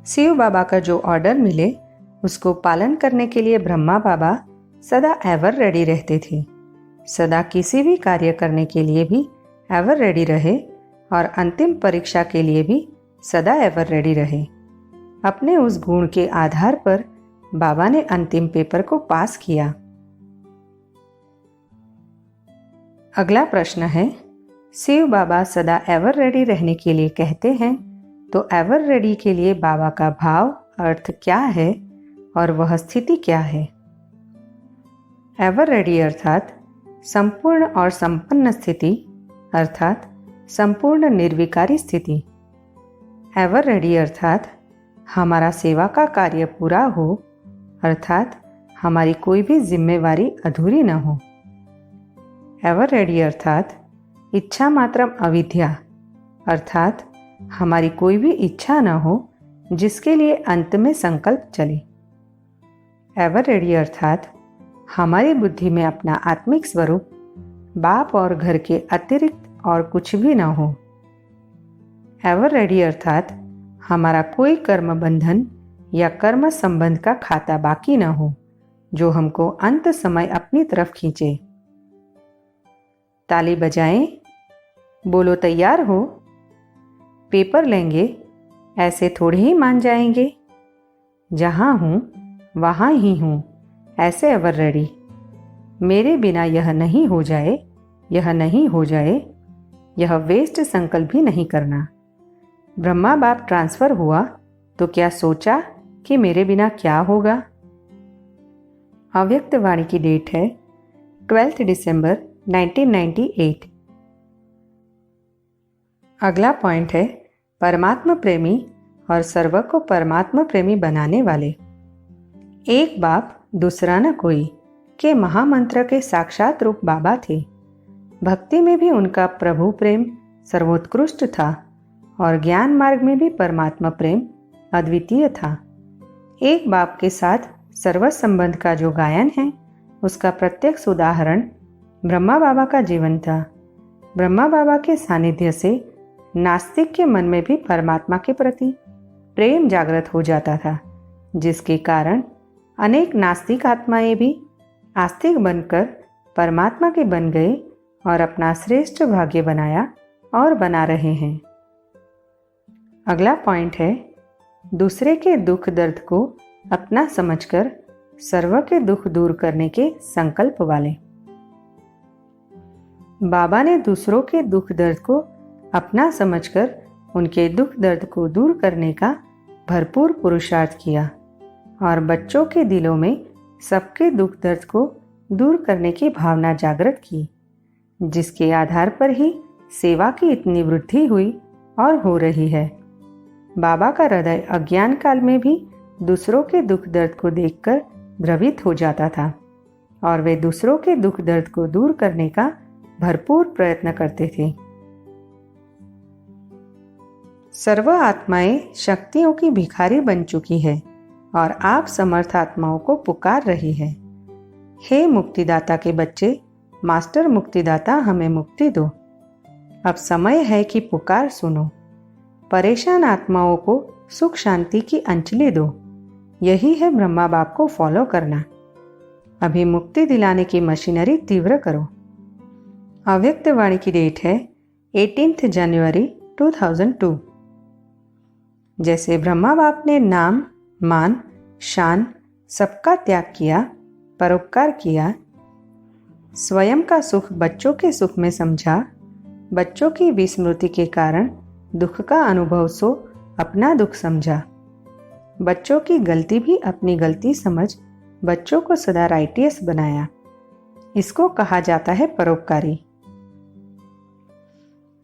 शिव बाबा का जो ऑर्डर मिले उसको पालन करने के लिए ब्रह्मा बाबा सदा एवर रेडी रहते थे। सदा किसी भी कार्य करने के लिए भी एवर रेडी रहे और अंतिम परीक्षा के लिए भी सदा एवर रेडी रहे। अपने उस गुण के आधार पर बाबा ने अंतिम पेपर को पास किया। अगला प्रश्न है, शिव बाबा सदा एवर रेडी रहने के लिए कहते हैं, तो एवर रेडी के लिए बाबा का भाव अर्थ क्या है और वह स्थिति क्या है? एवर रेडी अर्थात संपूर्ण और संपन्न स्थिति, अर्थात संपूर्ण निर्विकारी स्थिति। एवर रेडी अर्थात हमारा सेवा का कार्य पूरा हो, अर्थात हमारी कोई भी जिम्मेवारी अधूरी न हो। एवर रेडी अर्थात इच्छा मात्रम अविद्या, अर्थात हमारी कोई भी इच्छा न हो जिसके लिए अंत में संकल्प चले। एवर रेडी अर्थात हमारी बुद्धि में अपना आत्मिक स्वरूप बाप और घर के अतिरिक्त और कुछ भी न हो। एवर रेडी अर्थात हमारा कोई कर्म बंधन या कर्म संबंध का खाता बाकी न हो जो हमको अंत समय अपनी तरफ खींचे। ताली बजाएं, बोलो तैयार हो। पेपर लेंगे, ऐसे थोड़े ही मान जाएंगे। जहाँ हूँ वहाँ ही हूँ, ऐसे एवर रेडी। मेरे बिना यह नहीं हो जाए, यह नहीं हो जाए, यह वेस्ट संकल्प भी नहीं करना। ब्रह्मा बाप ट्रांसफ़र हुआ तो क्या सोचा कि मेरे बिना क्या होगा? अव्यक्त वाणी की डेट है 12 दिसंबर 1998। अगला पॉइंट है परमात्मा प्रेमी और सर्व को परमात्मा प्रेमी बनाने वाले। एक बाप दूसरा न कोई के महामंत्र के साक्षात रूप बाबा थे। भक्ति में भी उनका प्रभु प्रेम सर्वोत्कृष्ट था और ज्ञान मार्ग में भी परमात्मा प्रेम अद्वितीय था। एक बाप के साथ सर्व संबंध का जो गायन है उसका प्रत्यक्ष उदाहरण ब्रह्मा बाबा का जीवन था। ब्रह्मा बाबा के सानिध्य से नास्तिक के मन में भी परमात्मा के प्रति प्रेम जागृत हो जाता था, जिसके कारण अनेक नास्तिक आत्माएं भी आस्तिक बनकर परमात्मा के बन गए और अपना श्रेष्ठ भाग्य बनाया और बना रहे हैं। अगला पॉइंट है दूसरे के दुख दर्द को अपना समझकर सर्व के दुख दूर करने के संकल्प वाले। बाबा ने दूसरों के दुख दर्द को अपना समझकर उनके दुख दर्द को दूर करने का भरपूर पुरुषार्थ किया और बच्चों के दिलों में सबके दुख दर्द को दूर करने की भावना जागृत की, जिसके आधार पर ही सेवा की इतनी वृद्धि हुई और हो रही है। बाबा का हृदय अज्ञान काल में भी दूसरों के दुख दर्द को देखकर द्रवित हो जाता था और वे दूसरों के दुख दर्द को दूर करने का भरपूर प्रयत्न करते थे। सर्व आत्माएं शक्तियों की भिखारी बन चुकी है और आप समर्थ आत्माओं को पुकार रही है। हे मुक्तिदाता के बच्चे, मास्टर मुक्तिदाता हमें मुक्ति दो। अब समय है कि पुकार सुनो। परेशान आत्माओं को सुख शांति की अंजलि दो। यही है ब्रह्मा बाप को फॉलो करना। अभी मुक्ति दिलाने की मशीनरी तीव्र करो। अव्यक्त वाणी की डेट है 18 जनवरी 2002। जैसे ब्रह्मा बाप ने नाम, मान, शान सबका त्याग किया, परोपकार किया, स्वयं का सुख बच्चों के सुख में समझा, बच्चों की विस्मृति के कारण दुख का अनुभव सो अपना दुख समझा, बच्चों की गलती भी अपनी गलती समझ बच्चों को सदा राइटियस बनाया। इसको कहा जाता है परोपकारी।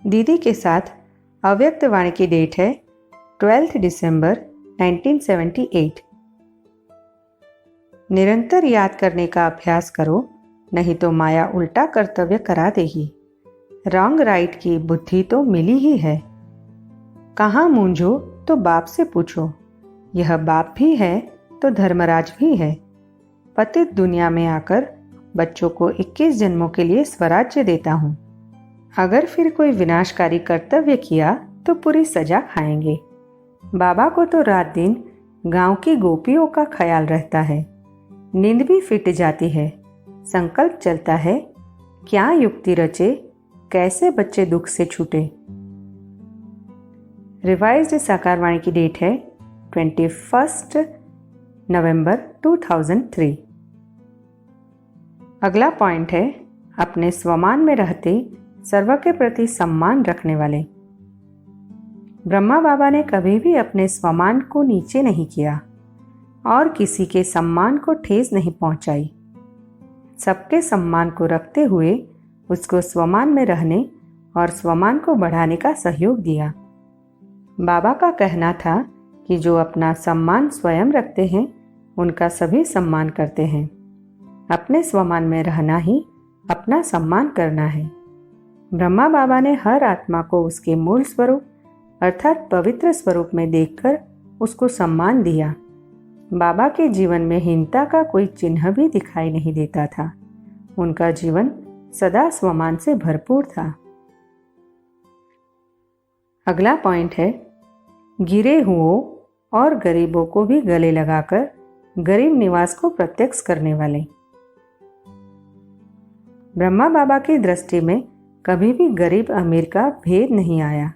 दीदी के साथ अव्यक्त वाणी की डेट है 12 दिसंबर 1978। निरंतर याद करने का अभ्यास करो, नहीं तो माया उल्टा कर्तव्य करा देगी। रॉन्ग राइट की बुद्धि तो मिली ही है। कहाँ मूंझो तो बाप से पूछो। यह बाप भी है तो धर्मराज भी है। पतित दुनिया में आकर बच्चों को 21 जन्मों के लिए स्वराज्य देता हूँ। अगर फिर कोई विनाशकारी कर्तव्य किया तो पूरी सजा खाएंगे। बाबा को तो रात दिन गांव की गोपियों का ख्याल रहता है। नींद भी फिट जाती है। संकल्प चलता है, क्या युक्ति रचे, कैसे बच्चे दुख से छूटे। रिवाइज्ड साकार वाणी की डेट है 21 नवंबर 2003। अगला पॉइंट है अपने स्वमान में रहते सर्व के प्रति सम्मान रखने वाले। ब्रह्मा बाबा ने कभी भी अपने स्वमान को नीचे नहीं किया और किसी के सम्मान को ठेस नहीं पहुंचाई। सबके सम्मान को रखते हुए उसको स्वमान में रहने और स्वमान को बढ़ाने का सहयोग दिया। बाबा का कहना था कि जो अपना सम्मान स्वयं रखते हैं उनका सभी सम्मान करते हैं। अपने स्वमान में रहना ही अपना सम्मान करना है। ब्रह्मा बाबा ने हर आत्मा को उसके मूल स्वरूप अर्थात पवित्र स्वरूप में देखकर उसको सम्मान दिया। बाबा के जीवन में हीनता का कोई चिन्ह भी दिखाई नहीं देता था। उनका जीवन सदा स्वमान से भरपूर था। अगला पॉइंट है गिरे हुओं और गरीबों को भी गले लगाकर गरीब निवास को प्रत्यक्ष करने वाले। ब्रह्मा बाबा की दृष्टि में कभी भी गरीब अमीर का भेद नहीं आया।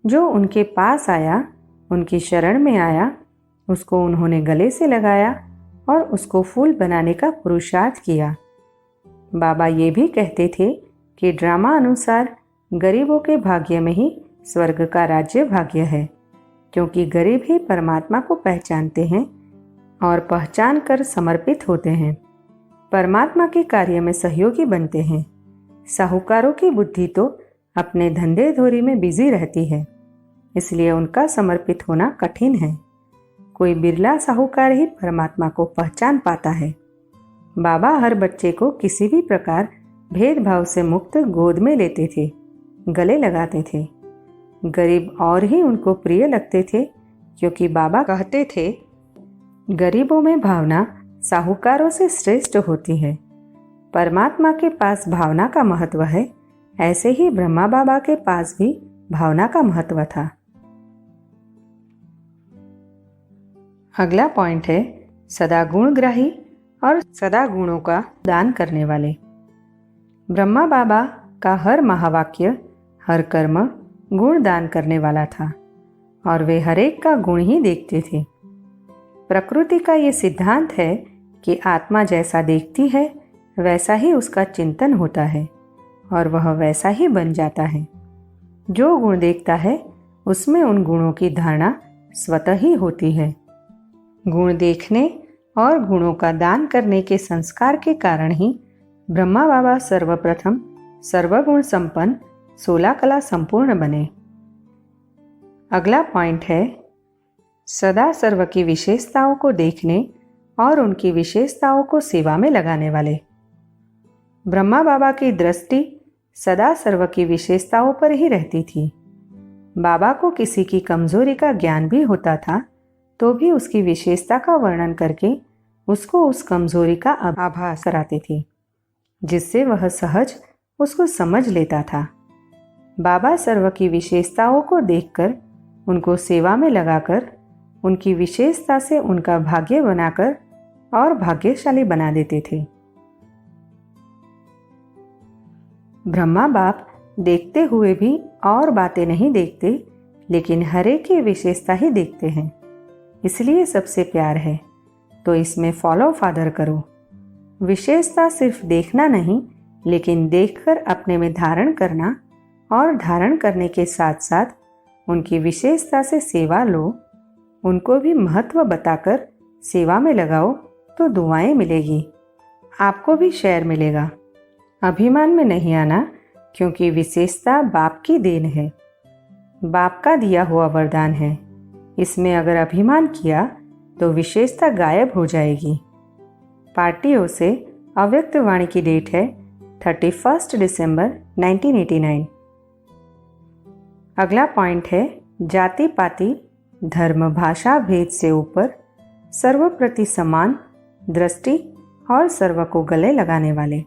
जो उनके पास आया, उनकी शरण में आया, उसको उन्होंने गले से लगाया और उसको फूल बनाने का पुरुषार्थ किया। बाबा ये भी कहते थे कि ड्रामा अनुसार गरीबों के भाग्य में ही स्वर्ग का राज्य भाग्य है, क्योंकि गरीब ही परमात्मा को पहचानते हैं और पहचान कर समर्पित होते हैं, परमात्मा के कार्य में सहयोगी बनते हैं। साहूकारों की बुद्धि तो अपने धंधे धोरी में बिजी रहती है, इसलिए उनका समर्पित होना कठिन है। कोई बिरला साहूकार ही परमात्मा को पहचान पाता है। बाबा हर बच्चे को किसी भी प्रकार भेदभाव से मुक्त गोद में लेते थे, गले लगाते थे। गरीब और ही उनको प्रिय लगते थे, क्योंकि बाबा कहते थे गरीबों में भावना साहूकारों से श्रेष्ठ होती है। परमात्मा के पास भावना का महत्व है, ऐसे ही ब्रह्मा बाबा के पास भी भावना का महत्व था। अगला पॉइंट है सदा गुणग्राही और सदा गुणों का दान करने वाले। ब्रह्मा बाबा का हर महावाक्य, हर कर्म गुण दान करने वाला था और वे हरेक का गुण ही देखते थे। प्रकृति का ये सिद्धांत है कि आत्मा जैसा देखती है वैसा ही उसका चिंतन होता है और वह वैसा ही बन जाता है। जो गुण देखता है उसमें उन गुणों की धारणा स्वतः ही होती है। गुण देखने और गुणों का दान करने के संस्कार के कारण ही ब्रह्मा बाबा सर्वप्रथम सर्वगुण संपन्न 16 कला संपूर्ण बने। अगला पॉइंट है सदा सर्व की विशेषताओं को देखने और उनकी विशेषताओं को सेवा में लगाने वाले। ब्रह्मा बाबा की दृष्टि सदा सर्व की विशेषताओं पर ही रहती थी। बाबा को किसी की कमजोरी का ज्ञान भी होता था तो भी उसकी विशेषता का वर्णन करके उसको उस कमजोरी का आभास कराते थे, जिससे वह सहज उसको समझ लेता था। बाबा सर्व की विशेषताओं को देखकर उनको सेवा में लगाकर उनकी विशेषता से उनका भाग्य बनाकर और भाग्यशाली बना देते थे। ब्रह्मा बाप देखते हुए भी और बातें नहीं देखते, लेकिन हरे की विशेषता ही देखते हैं, इसलिए सबसे प्यार है। तो इसमें फॉलो फादर करो। विशेषता सिर्फ देखना नहीं, लेकिन देखकर अपने में धारण करना और धारण करने के साथ साथ उनकी विशेषता से सेवा लो। उनको भी महत्व बताकर सेवा में लगाओ तो दुआएं मिलेगी, आपको भी शेयर मिलेगा। अभिमान में नहीं आना, क्योंकि विशेषता बाप की देन है, बाप का दिया हुआ वरदान है। इसमें अगर अभिमान किया तो विशेषता गायब हो जाएगी। पार्टियों से अव्यक्त वाणी की डेट है 31 दिसंबर 1989। अगला पॉइंट है जाति पाति धर्म भाषा भेद से ऊपर सर्व प्रति समान दृष्टि और सर्व को गले लगाने वाले।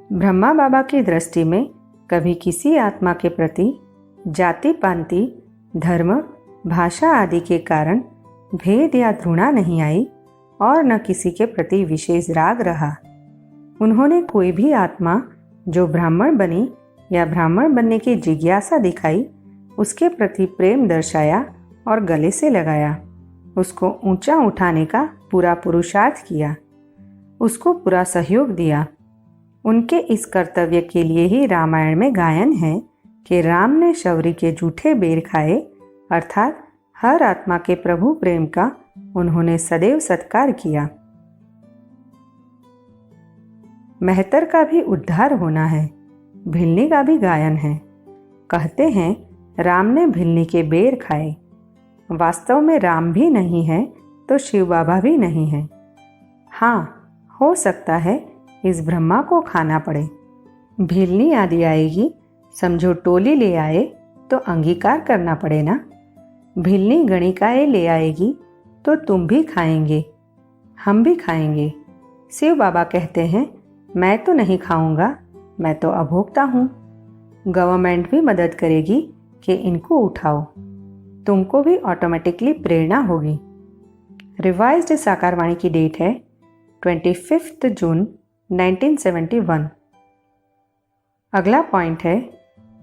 ब्रह्मा बाबा की दृष्टि में कभी किसी आत्मा के प्रति जाति पाति धर्म भाषा आदि के कारण भेद या घृणा नहीं आई और न किसी के प्रति विशेष राग रहा। उन्होंने कोई भी आत्मा जो ब्राह्मण बनी या ब्राह्मण बनने की जिज्ञासा दिखाई, उसके प्रति प्रेम दर्शाया और गले से लगाया, उसको ऊंचा उठाने का पूरा पुरुषार्थ किया, उसको पूरा सहयोग दिया। उनके इस कर्तव्य के लिए ही रामायण में गायन है कि राम ने शौरी के जूठे बेर खाए, अर्थात हर आत्मा के प्रभु प्रेम का उन्होंने सदैव सत्कार किया। मेहतर का भी उद्धार होना है, भिलनी का भी गायन है। कहते हैं राम ने भिलनी के बेर खाए। वास्तव में राम भी नहीं है तो शिव बाबा भी नहीं है। हाँ, हो सकता है इस ब्रह्मा को खाना पड़े। भिलनी आदि आएगी, समझो टोली ले आए तो अंगीकार करना पड़े ना। भिलनी गणिकाएं ले आएगी तो तुम भी खाएंगे, हम भी खाएंगे। शिव बाबा कहते हैं मैं तो नहीं खाऊंगा, मैं तो अभोक्ता हूँ। गवर्नमेंट भी मदद करेगी कि इनको उठाओ, तुमको भी ऑटोमेटिकली प्रेरणा होगी। रिवाइज्ड साकारवाणी की डेट है 25 जून 1971। अगला पॉइंट है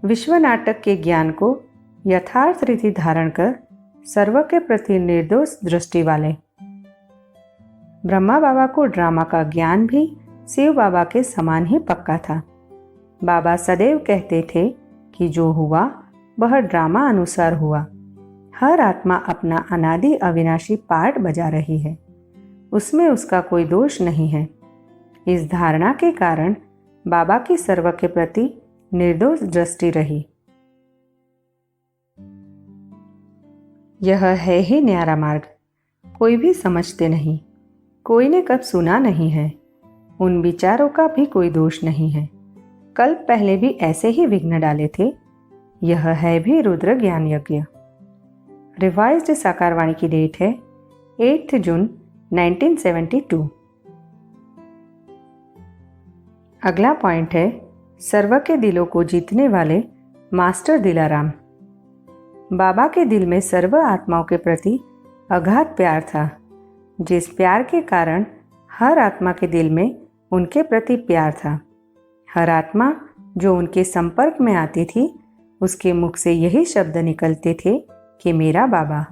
विश्व नाटक के ज्ञान को यथार्थ रीति धारण कर सर्व के प्रति निर्दोष दृष्टि वाले। ब्रह्मा बाबा को ड्रामा का ज्ञान भी शिव बाबा के समान ही पक्का था। बाबा सदैव कहते थे कि जो हुआ वह ड्रामा अनुसार हुआ। हर आत्मा अपना अनादि अविनाशी पार्ट बजा रही है, उसमें उसका कोई दोष नहीं है। इस धारणा के कारण बाबा की सर्व के प्रति निर्दोष दृष्टि रही। यह है ही न्यारा मार्ग, कोई भी समझते नहीं, कोई ने कब सुना नहीं है। उन विचारों का भी कोई दोष नहीं है। कल्प पहले भी ऐसे ही विघ्न डाले थे। यह है भी रुद्र ज्ञान यज्ञ। रिवाइज्ड साकारवाणी की डेट है 8 जून 1972। अगला पॉइंट है सर्व के दिलों को जीतने वाले मास्टर दिलाराम। बाबा के दिल में सर्व आत्माओं के प्रति अगाध प्यार था, जिस प्यार के कारण हर आत्मा के दिल में उनके प्रति प्यार था। हर आत्मा जो उनके संपर्क में आती थी, उसके मुख से यही शब्द निकलते थे कि मेरा बाबा।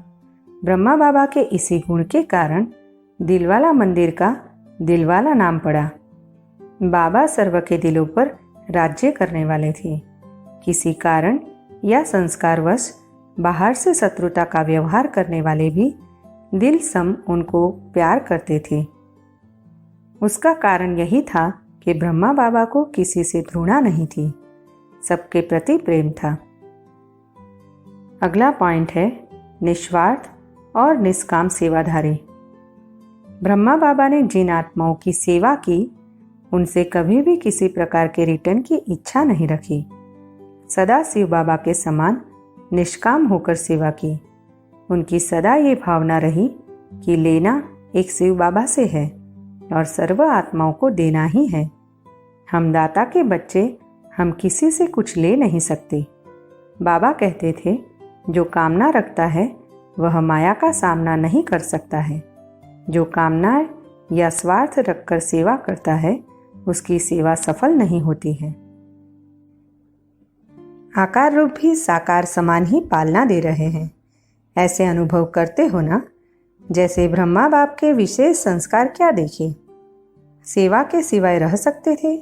ब्रह्मा बाबा के इसी गुण के कारण दिलवाला मंदिर का दिलवाला नाम पड़ा। बाबा सर्व के दिलों पर राज्य करने वाले थे। किसी कारण या संस्कारवश बाहर से शत्रुता का व्यवहार करने वाले भी दिल सम उनको प्यार करते थे। उसका कारण यही था कि ब्रह्मा बाबा को किसी से घृणा नहीं थी, सबके प्रति प्रेम था। अगला पॉइंट है निस्वार्थ और निष्काम सेवाधारी। ब्रह्मा बाबा ने जिन आत्माओं की सेवा की, उनसे कभी भी किसी प्रकार के रिटर्न की इच्छा नहीं रखी। सदा शिव बाबा के समान निष्काम होकर सेवा की। उनकी सदा ये भावना रही कि लेना एक शिव बाबा से है और सर्व आत्माओं को देना ही है। हम दाता के बच्चे, हम किसी से कुछ ले नहीं सकते। बाबा कहते थे, जो कामना रखता है वह माया का सामना नहीं कर सकता है। जो कामना या स्वार्थ रखकर सेवा करता है उसकी सेवा सफल नहीं होती है। आकार रूप भी साकार समान ही पालना दे रहे हैं। ऐसे अनुभव करते हो ना, जैसे ब्रह्मा बाप के विशेष संस्कार क्या देखे, सेवा के सिवाय रह सकते थे।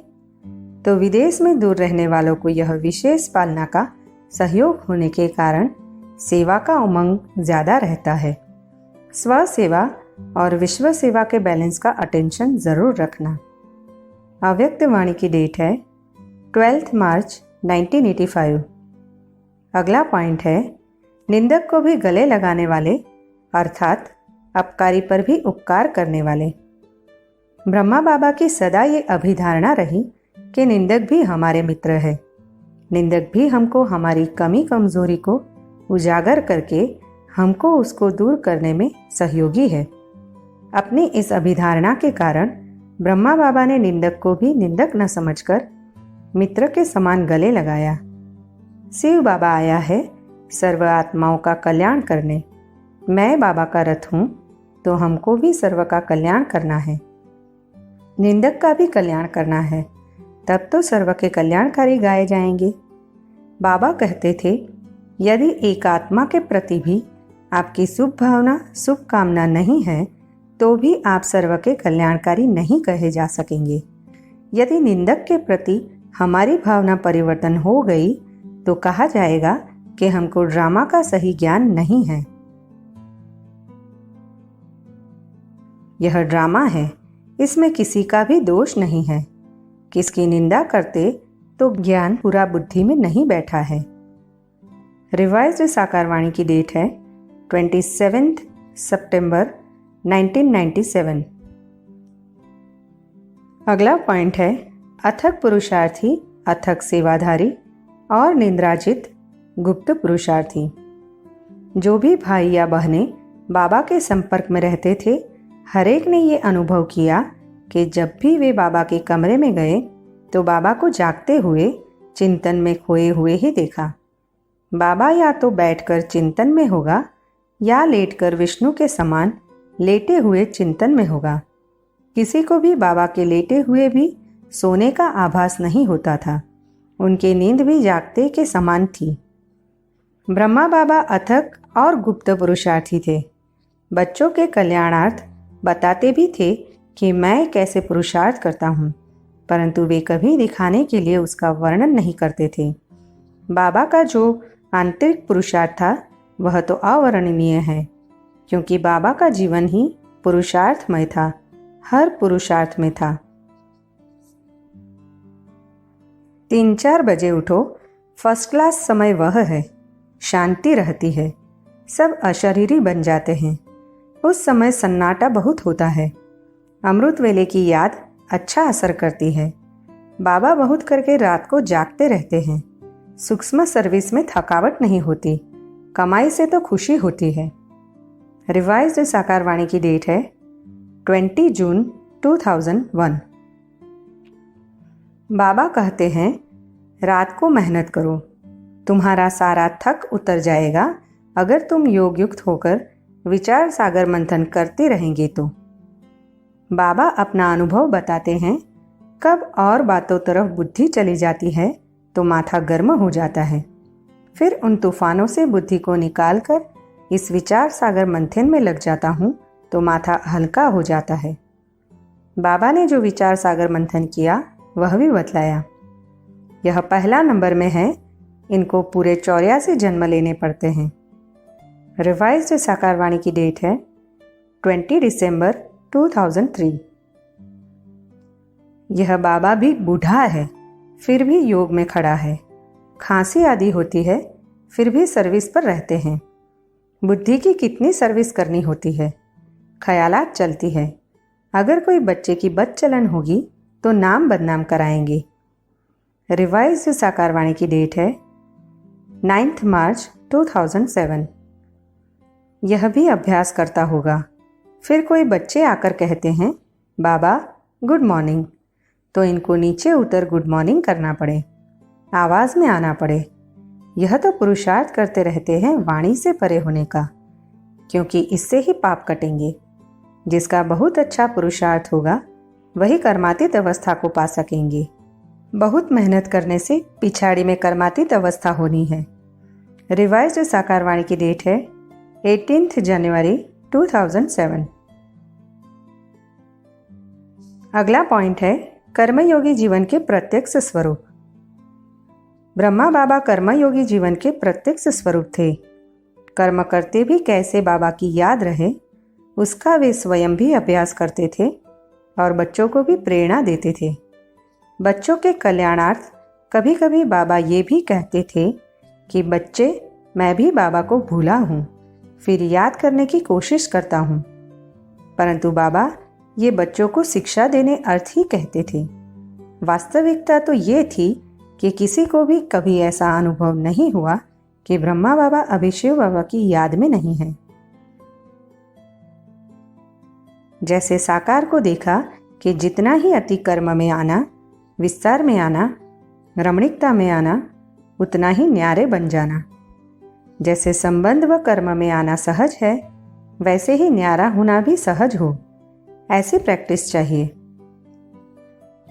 तो विदेश में दूर रहने वालों को यह विशेष पालना का सहयोग होने के कारण सेवा का उमंग ज्यादा रहता है। स्व सेवा और विश्व सेवा के बैलेंस का अटेंशन जरूर रखना। अव्यक्त वाणी की डेट है 12 मार्च 1985। अगला पॉइंट है, निंदक को भी गले लगाने वाले अर्थात अपकारी पर भी उपकार करने वाले। ब्रह्मा बाबा की सदा ये अभिधारणा रही कि निंदक भी हमारे मित्र है। निंदक भी हमको हमारी कमी कमजोरी को उजागर करके हमको उसको दूर करने में सहयोगी है। अपनी इस अभिधारणा के कारण ब्रह्मा बाबा ने निंदक को भी निंदक न समझकर मित्र के समान गले लगाया। शिव बाबा आया है सर्व आत्माओं का कल्याण करने। मैं बाबा का रथ हूँ, तो हमको भी सर्व का कल्याण करना है। निंदक का भी कल्याण करना है, तब तो सर्व के कल्याणकारी गाए जाएंगे। बाबा कहते थे, यदि एक आत्मा के प्रति भी आपकी शुभ भावना, शुभ कामना नहीं है, तो भी आप सर्व के कल्याणकारी नहीं कहे जा सकेंगे। यदि निंदक के प्रति हमारी भावना परिवर्तन हो गई तो कहा जाएगा कि हमको ड्रामा का सही ज्ञान नहीं है। यह ड्रामा है, इसमें किसी का भी दोष नहीं है। किसकी निंदा करते तो ज्ञान पूरा बुद्धि में नहीं बैठा है। रिवाइज्ड साकार वाणी की डेट है 27 सितंबर 1997। अगला पॉइंट है, अथक पुरुषार्थी, अथक सेवाधारी और निंद्राजित गुप्त पुरुषार्थी। जो भी भाई या बहनें बाबा के संपर्क में रहते थे, हर एक ने ये अनुभव किया कि जब भी वे बाबा के कमरे में गए तो बाबा को जागते हुए चिंतन में खोए हुए ही देखा। बाबा या तो बैठकर चिंतन में होगा या लेटकर विष्णु के समान लेटे हुए चिंतन में होगा। किसी को भी बाबा के लेटे हुए भी सोने का आभास नहीं होता था। उनकी नींद भी जागते के समान थी। ब्रह्मा बाबा अथक और गुप्त पुरुषार्थी थे। बच्चों के कल्याणार्थ बताते भी थे कि मैं कैसे पुरुषार्थ करता हूँ, परंतु वे कभी दिखाने के लिए उसका वर्णन नहीं करते थे। बाबा का जो आंतरिक पुरुषार्थ था वह तो अवर्णनीय है, क्योंकि बाबा का जीवन ही पुरुषार्थमय था, हर पुरुषार्थ में था। 3-4 बजे उठो, फर्स्ट क्लास समय वह है। शांति रहती है, सब अशरीरी बन जाते हैं। उस समय सन्नाटा बहुत होता है। अमृत वेले की याद अच्छा असर करती है। बाबा बहुत करके रात को जागते रहते हैं। सूक्ष्म सर्विस में थकावट नहीं होती, कमाई से तो खुशी होती है। रिवाइज्ड साकार वाणी की डेट है 20 जून 2001। बाबा कहते हैं, रात को मेहनत करो, तुम्हारा सारा थक उतर जाएगा अगर तुम योग युक्त होकर विचार सागर मंथन करते रहेंगे तो। बाबा अपना अनुभव बताते हैं, कब और बातों तरफ बुद्धि चली जाती है तो माथा गर्म हो जाता है। फिर उन तूफानों से बुद्धि को निकालकर इस विचार सागर मंथन में लग जाता हूँ तो माथा हल्का हो जाता है। बाबा ने जो विचार सागर मंथन किया वह भी बतलाया। यह पहला नंबर में है, इनको पूरे 84 जन्म लेने पड़ते हैं। रिवाइज्ड साकार वाणी की डेट है 20 दिसंबर 2003। यह बाबा भी बूढ़ा है, फिर भी योग में खड़ा है। खांसी आदि होती है, फिर भी सर्विस पर रहते हैं। बुद्धि की कितनी सर्विस करनी होती है, ख्यालात चलती है। अगर कोई बच्चे की बदचलन होगी तो नाम बदनाम कराएंगे। रिवाइज्ड साकार वाणी की डेट है 9 मार्च 2007। यह भी अभ्यास करता होगा, फिर कोई बच्चे आकर कहते हैं बाबा गुड मॉर्निंग, तो इनको नीचे उतर गुड मॉर्निंग करना पड़े, आवाज़ में आना पड़े। यह तो पुरुषार्थ करते रहते हैं वाणी से परे होने का, क्योंकि इससे ही पाप कटेंगे। जिसका बहुत अच्छा पुरुषार्थ होगा वही कर्मातीत अवस्था को पा सकेंगे। बहुत मेहनत करने से पिछाड़ी में कर्मातीत अवस्था होनी है। रिवाइज्ड साकार वाणी की डेट है 18 जनवरी 2007। अगला पॉइंट है कर्मयोगी जीवन के प्रत्यक्ष स्वरूप। ब्रह्मा बाबा कर्मयोगी जीवन के प्रत्यक्ष स्वरूप थे। कर्म करते भी कैसे बाबा की याद रहे उसका वे स्वयं भी अभ्यास करते थे और बच्चों को भी प्रेरणा देते थे। बच्चों के कल्याणार्थ कभी कभी बाबा ये भी कहते थे कि बच्चे, मैं भी बाबा को भूला हूँ, फिर याद करने की कोशिश करता हूँ। परंतु बाबा ये बच्चों को शिक्षा देने अर्थ ही कहते थे। वास्तविकता तो ये थी कि किसी को भी कभी ऐसा अनुभव नहीं हुआ कि ब्रह्मा बाबा अभी शिव बाबा की याद में नहीं है। जैसे साकार को देखा कि जितना ही अति कर्म में आना, विस्तार में आना, रमणीकता में आना, उतना ही न्यारे बन जाना। जैसे संबंध व कर्म में आना सहज है, वैसे ही न्यारा होना भी सहज हो। ऐसी प्रैक्टिस चाहिए।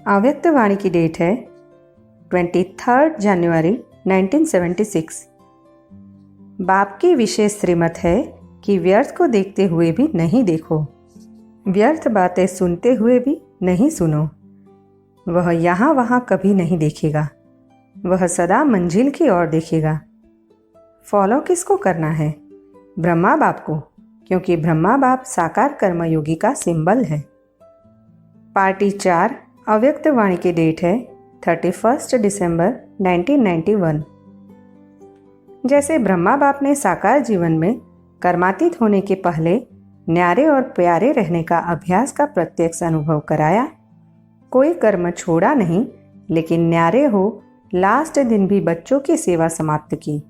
अव्यक्त वाणी की डेट है 23 जनवरी 1976। बाप की विशेष श्रीमत है कि व्यर्थ को देखते हुए भी नहीं देखो, व्यर्थ बातें सुनते हुए भी नहीं सुनो। वह यहाँ वहाँ कभी नहीं देखेगा, वह सदा मंजिल की ओर देखेगा। फॉलो किसको करना है? ब्रह्मा बाप को, क्योंकि ब्रह्मा बाप साकार कर्मयोगी का सिंबल है। पार्टी 4 अव्यक्त वाणी की डेट है 31 दिसंबर 1991। जैसे ब्रह्मा बाप ने साकार जीवन में कर्मातीत होने के पहले न्यारे और प्यारे रहने का अभ्यास का प्रत्यक्ष अनुभव कराया, कोई कर्म छोड़ा नहीं, लेकिन न्यारे हो लास्ट दिन भी बच्चों की सेवा समाप्त की।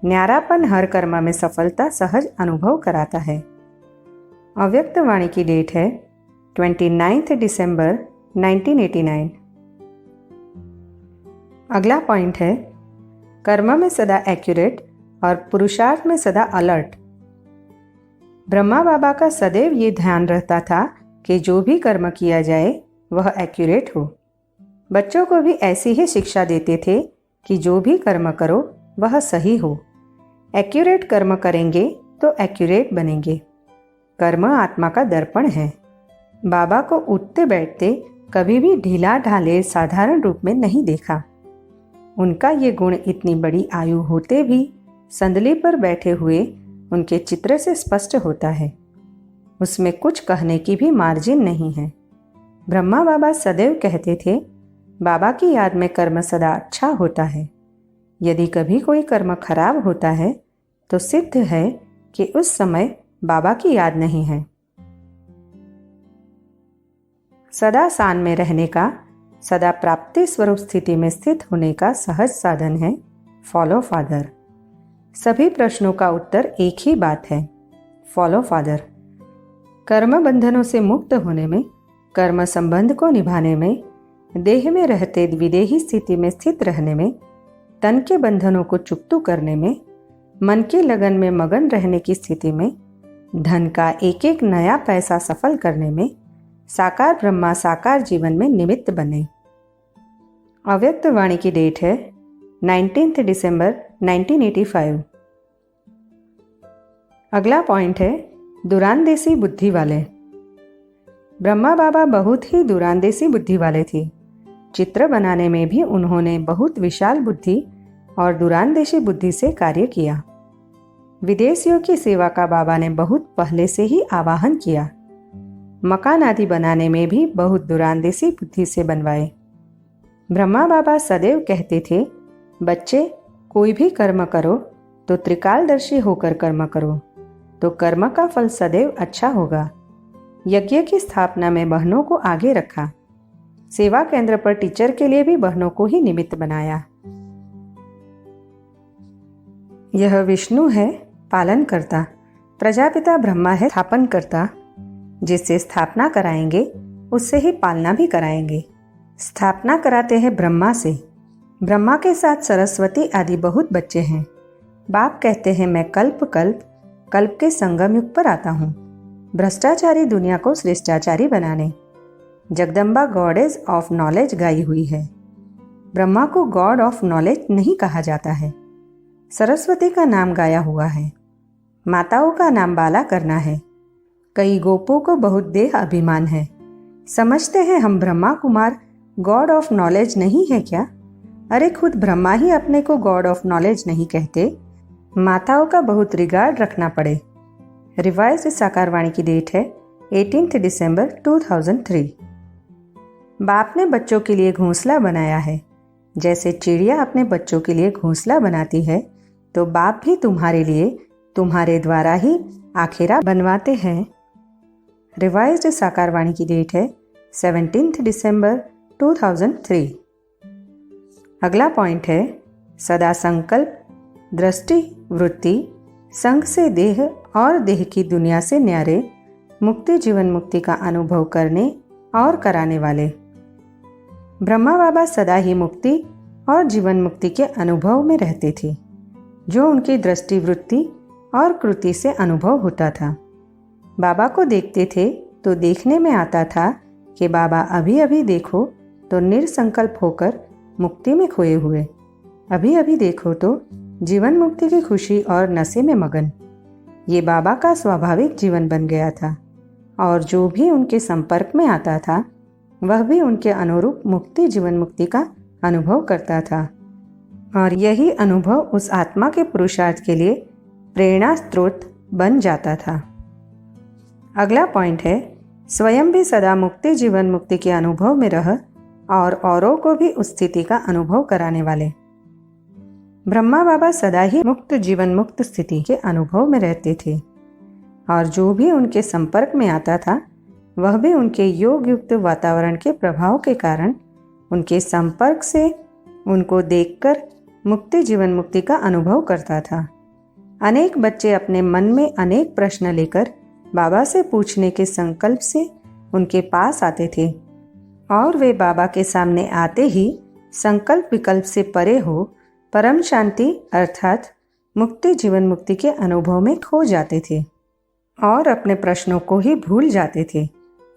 न्यारापन हर कर्म में सफलता सहज अनुभव कराता है। अव्यक्त वाणी की डेट है 29 दिसंबर 1989। अगला पॉइंट है कर्म में सदा एक्यूरेट और पुरुषार्थ में सदा अलर्ट। ब्रह्मा बाबा का सदैव ये ध्यान रहता था कि जो भी कर्म किया जाए वह एक्यूरेट हो। बच्चों को भी ऐसी ही शिक्षा देते थे कि जो भी कर्म करो वह सही हो। एक्यूरेट कर्म करेंगे तो एक्यूरेट बनेंगे। कर्म आत्मा का दर्पण है। बाबा को उठते बैठते कभी भी ढीला ढाले साधारण रूप में नहीं देखा। उनका ये गुण इतनी बड़ी आयु होते भी संदली पर बैठे हुए उनके चित्र से स्पष्ट होता है। उसमें कुछ कहने की भी मार्जिन नहीं है। ब्रह्मा बाबा सदैव कहते थे, बाबा की याद में कर्म सदा अच्छा होता है। यदि कभी कोई कर्म खराब होता है तो सिद्ध है कि उस समय बाबा की याद नहीं है। सदा सान में रहने का, सदा प्राप्ति स्वरूप स्थिति में स्थित होने का सहज साधन है फॉलो फादर। सभी प्रश्नों का उत्तर एक ही बात है, फॉलो फादर। कर्म बंधनों से मुक्त होने में, कर्म संबंध को निभाने में, देह में रहते विदेही स्थिति में स्थित रहने में, तन के बंधनों को चुकतू करने में, मन के लगन में मगन रहने की स्थिति में, धन का एक एक नया पैसा सफल करने में, साकार ब्रह्मा साकार जीवन में निमित्त बने। अव्यक्त वाणी की डेट है 19 दिसंबर 1985। अगला पॉइंट है दुरानदेशी बुद्धि वाले। ब्रह्मा बाबा बहुत ही दुरानदेशी बुद्धि वाले थे। चित्र बनाने में भी उन्होंने बहुत विशाल बुद्धि और दुरानदेशी बुद्धि से कार्य किया। विदेशियों की सेवा का बाबा ने बहुत पहले से ही आवाहन किया। मकान आदि बनाने में भी बहुत दुरानदेशी बुद्धि से बनवाए। ब्रह्मा बाबा सदैव कहते थे, बच्चे कोई भी कर्म करो तो त्रिकालदर्शी होकर कर्म करो, तो कर्म का फल सदैव अच्छा होगा। यज्ञ की स्थापना में बहनों को आगे रखा। सेवा केंद्र पर टीचर के लिए भी बहनों को ही निमित्त बनाया। यह विष्णु है पालन करता, प्रजापिता ब्रह्मा है स्थापन करता, जिससे स्थापना कराएंगे उससे ही पालना भी कराएंगे। स्थापना कराते हैं ब्रह्मा से। ब्रह्मा के साथ सरस्वती आदि बहुत बच्चे हैं। बाप कहते हैं मैं कल्प कल्प कल्प के संगम युग पर आता हूँ, भ्रष्टाचारी दुनिया को श्रेष्ठाचारी बनाने। जगदम्बा गॉडेज ऑफ नॉलेज गाई हुई है। ब्रह्मा को गॉड ऑफ नॉलेज नहीं कहा जाता है। सरस्वती का नाम गाया हुआ है। माताओं का नाम बाला करना है। कई गोपों को बहुत देह अभिमान है। समझते हैं हम Brahma Kumar God of knowledge नहीं है क्या? अरे खुद ब्रह्मा ही अपने को गॉड ऑफ नॉलेज नहीं कहते। माताओं का बहुत रिगार्ड रखना पड़े। रिवाइज्ड साकारवाणी की डेट है 18 दिसंबर 2003। बाप ने बच्चों के लिए घोंसला बनाया है। जैसे चिड़िया अपने बच्चों के लिए घोंसला बनाती है, तो बाप भी तुम्हारे लिए तुम्हारे द्वारा ही आखेरा बनवाते हैं। रिवाइज्ड साकारवाणी की डेट है 17 दिसंबर 2003। अगला पॉइंट है सदा संकल्प, दृष्टि, वृत्ति, संग से देह और देह की दुनिया से न्यारे मुक्ति जीवन मुक्ति का अनुभव करने और कराने वाले। ब्रह्मा बाबा सदा ही मुक्ति और जीवन मुक्ति के अनुभव में रहते थे, जो उनकी दृष्टि, वृत्ति और कृति से अनुभव होता था। बाबा को देखते थे तो देखने में आता था कि बाबा अभी अभी देखो तो निरसंकल्प होकर मुक्ति में खोए हुए, अभी अभी देखो तो जीवन मुक्ति की खुशी और नशे में मगन। ये बाबा का स्वाभाविक जीवन बन गया था और जो भी उनके संपर्क में आता था वह भी उनके अनुरूप मुक्ति जीवन मुक्ति का अनुभव करता था, और यही अनुभव उस आत्मा के पुरुषार्थ के लिए प्रेरणा स्रोत बन जाता था। अगला पॉइंट है स्वयं भी सदा मुक्ति जीवन मुक्ति के अनुभव में रह और औरों को भी उस स्थिति का अनुभव कराने वाले। ब्रह्मा बाबा सदा ही मुक्त जीवन मुक्त स्थिति के अनुभव में रहते थे, और जो भी उनके संपर्क में आता था वह भी उनके योग युक्त वातावरण के प्रभाव के कारण उनके संपर्क से उनको देखकर मुक्ति जीवन मुक्ति का अनुभव करता था। अनेक बच्चे अपने मन में अनेक प्रश्न लेकर बाबा से पूछने के संकल्प से उनके पास आते थे, और वे बाबा के सामने आते ही संकल्प विकल्प से परे हो परम शांति अर्थात मुक्ति जीवन मुक्ति के अनुभव में खो जाते थे और अपने प्रश्नों को ही भूल जाते थे,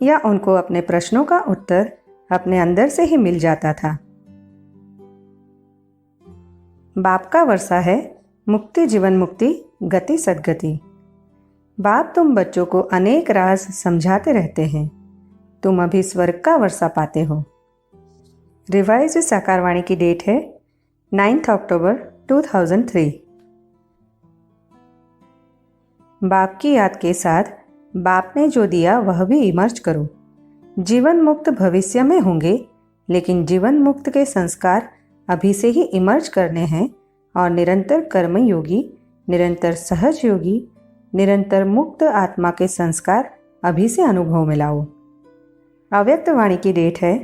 या उनको अपने प्रश्नों का उत्तर अपने अंदर से ही मिल जाता था। बाप का वर्षा है मुक्ति जीवन मुक्ति गति सद्गति। बाप तुम बच्चों को अनेक राज समझाते रहते हैं। तुम अभी स्वर्ग का वर्षा पाते हो। रिवाइज्ड साकारवाणी की डेट है 9 अक्टूबर 2003। बाप की याद के साथ बाप ने जो दिया वह भी इमर्ज करो। जीवन मुक्त भविष्य में होंगे, लेकिन जीवन मुक्त के संस्कार अभी से ही इमर्ज करने हैं, और निरंतर कर्म योगी, निरंतर सहज योगी, निरंतर मुक्त आत्मा के संस्कार अभी से अनुभव में लाओ। अव्यक्त वाणी की डेट है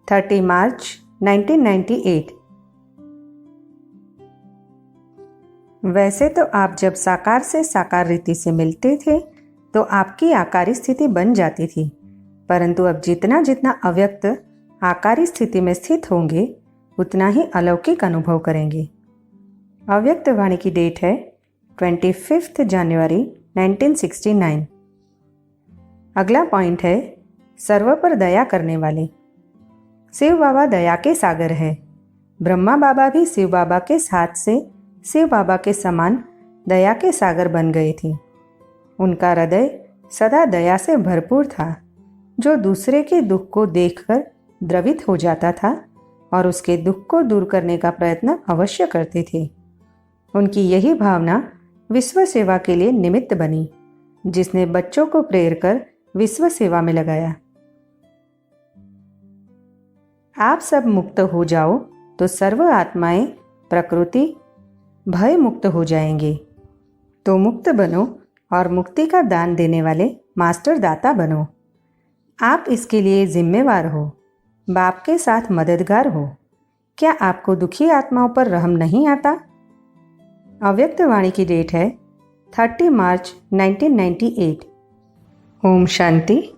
30 मार्च 1998। वैसे तो आप जब साकार से साकार रीति से मिलते थे तो आपकी आकारी स्थिति बन जाती थी, परंतु अब जितना जितना अव्यक्त आकारी स्थिति में स्थित होंगे उतना ही अलौकिक अनुभव करेंगे। अव्यक्त वाणी की डेट है 25 जनवरी 1969। अगला पॉइंट है सर्व पर दया करने वाले। शिव बाबा दया के सागर है। ब्रह्मा बाबा भी शिव बाबा के साथ से शिव बाबा के समान दया के सागर बन गए थे। उनका हृदय सदा दया से भरपूर था, जो दूसरे के दुख को देखकर द्रवित हो जाता था और उसके दुख को दूर करने का प्रयत्न अवश्य करते थे। उनकी यही भावना विश्व सेवा के लिए निमित्त बनी, जिसने बच्चों को प्रेर कर विश्व सेवा में लगाया। आप सब मुक्त हो जाओ तो सर्व आत्माएं प्रकृति भय मुक्त हो जाएंगे। तो मुक्त बनो और मुक्ति का दान देने वाले मास्टर दाता बनो। आप इसके लिए जिम्मेवार हो, बाप के साथ मददगार हो। क्या आपको दुखी आत्माओं पर रहम नहीं आता? अव्यक्त वाणी की डेट है 30 मार्च 1998। ओम शांति।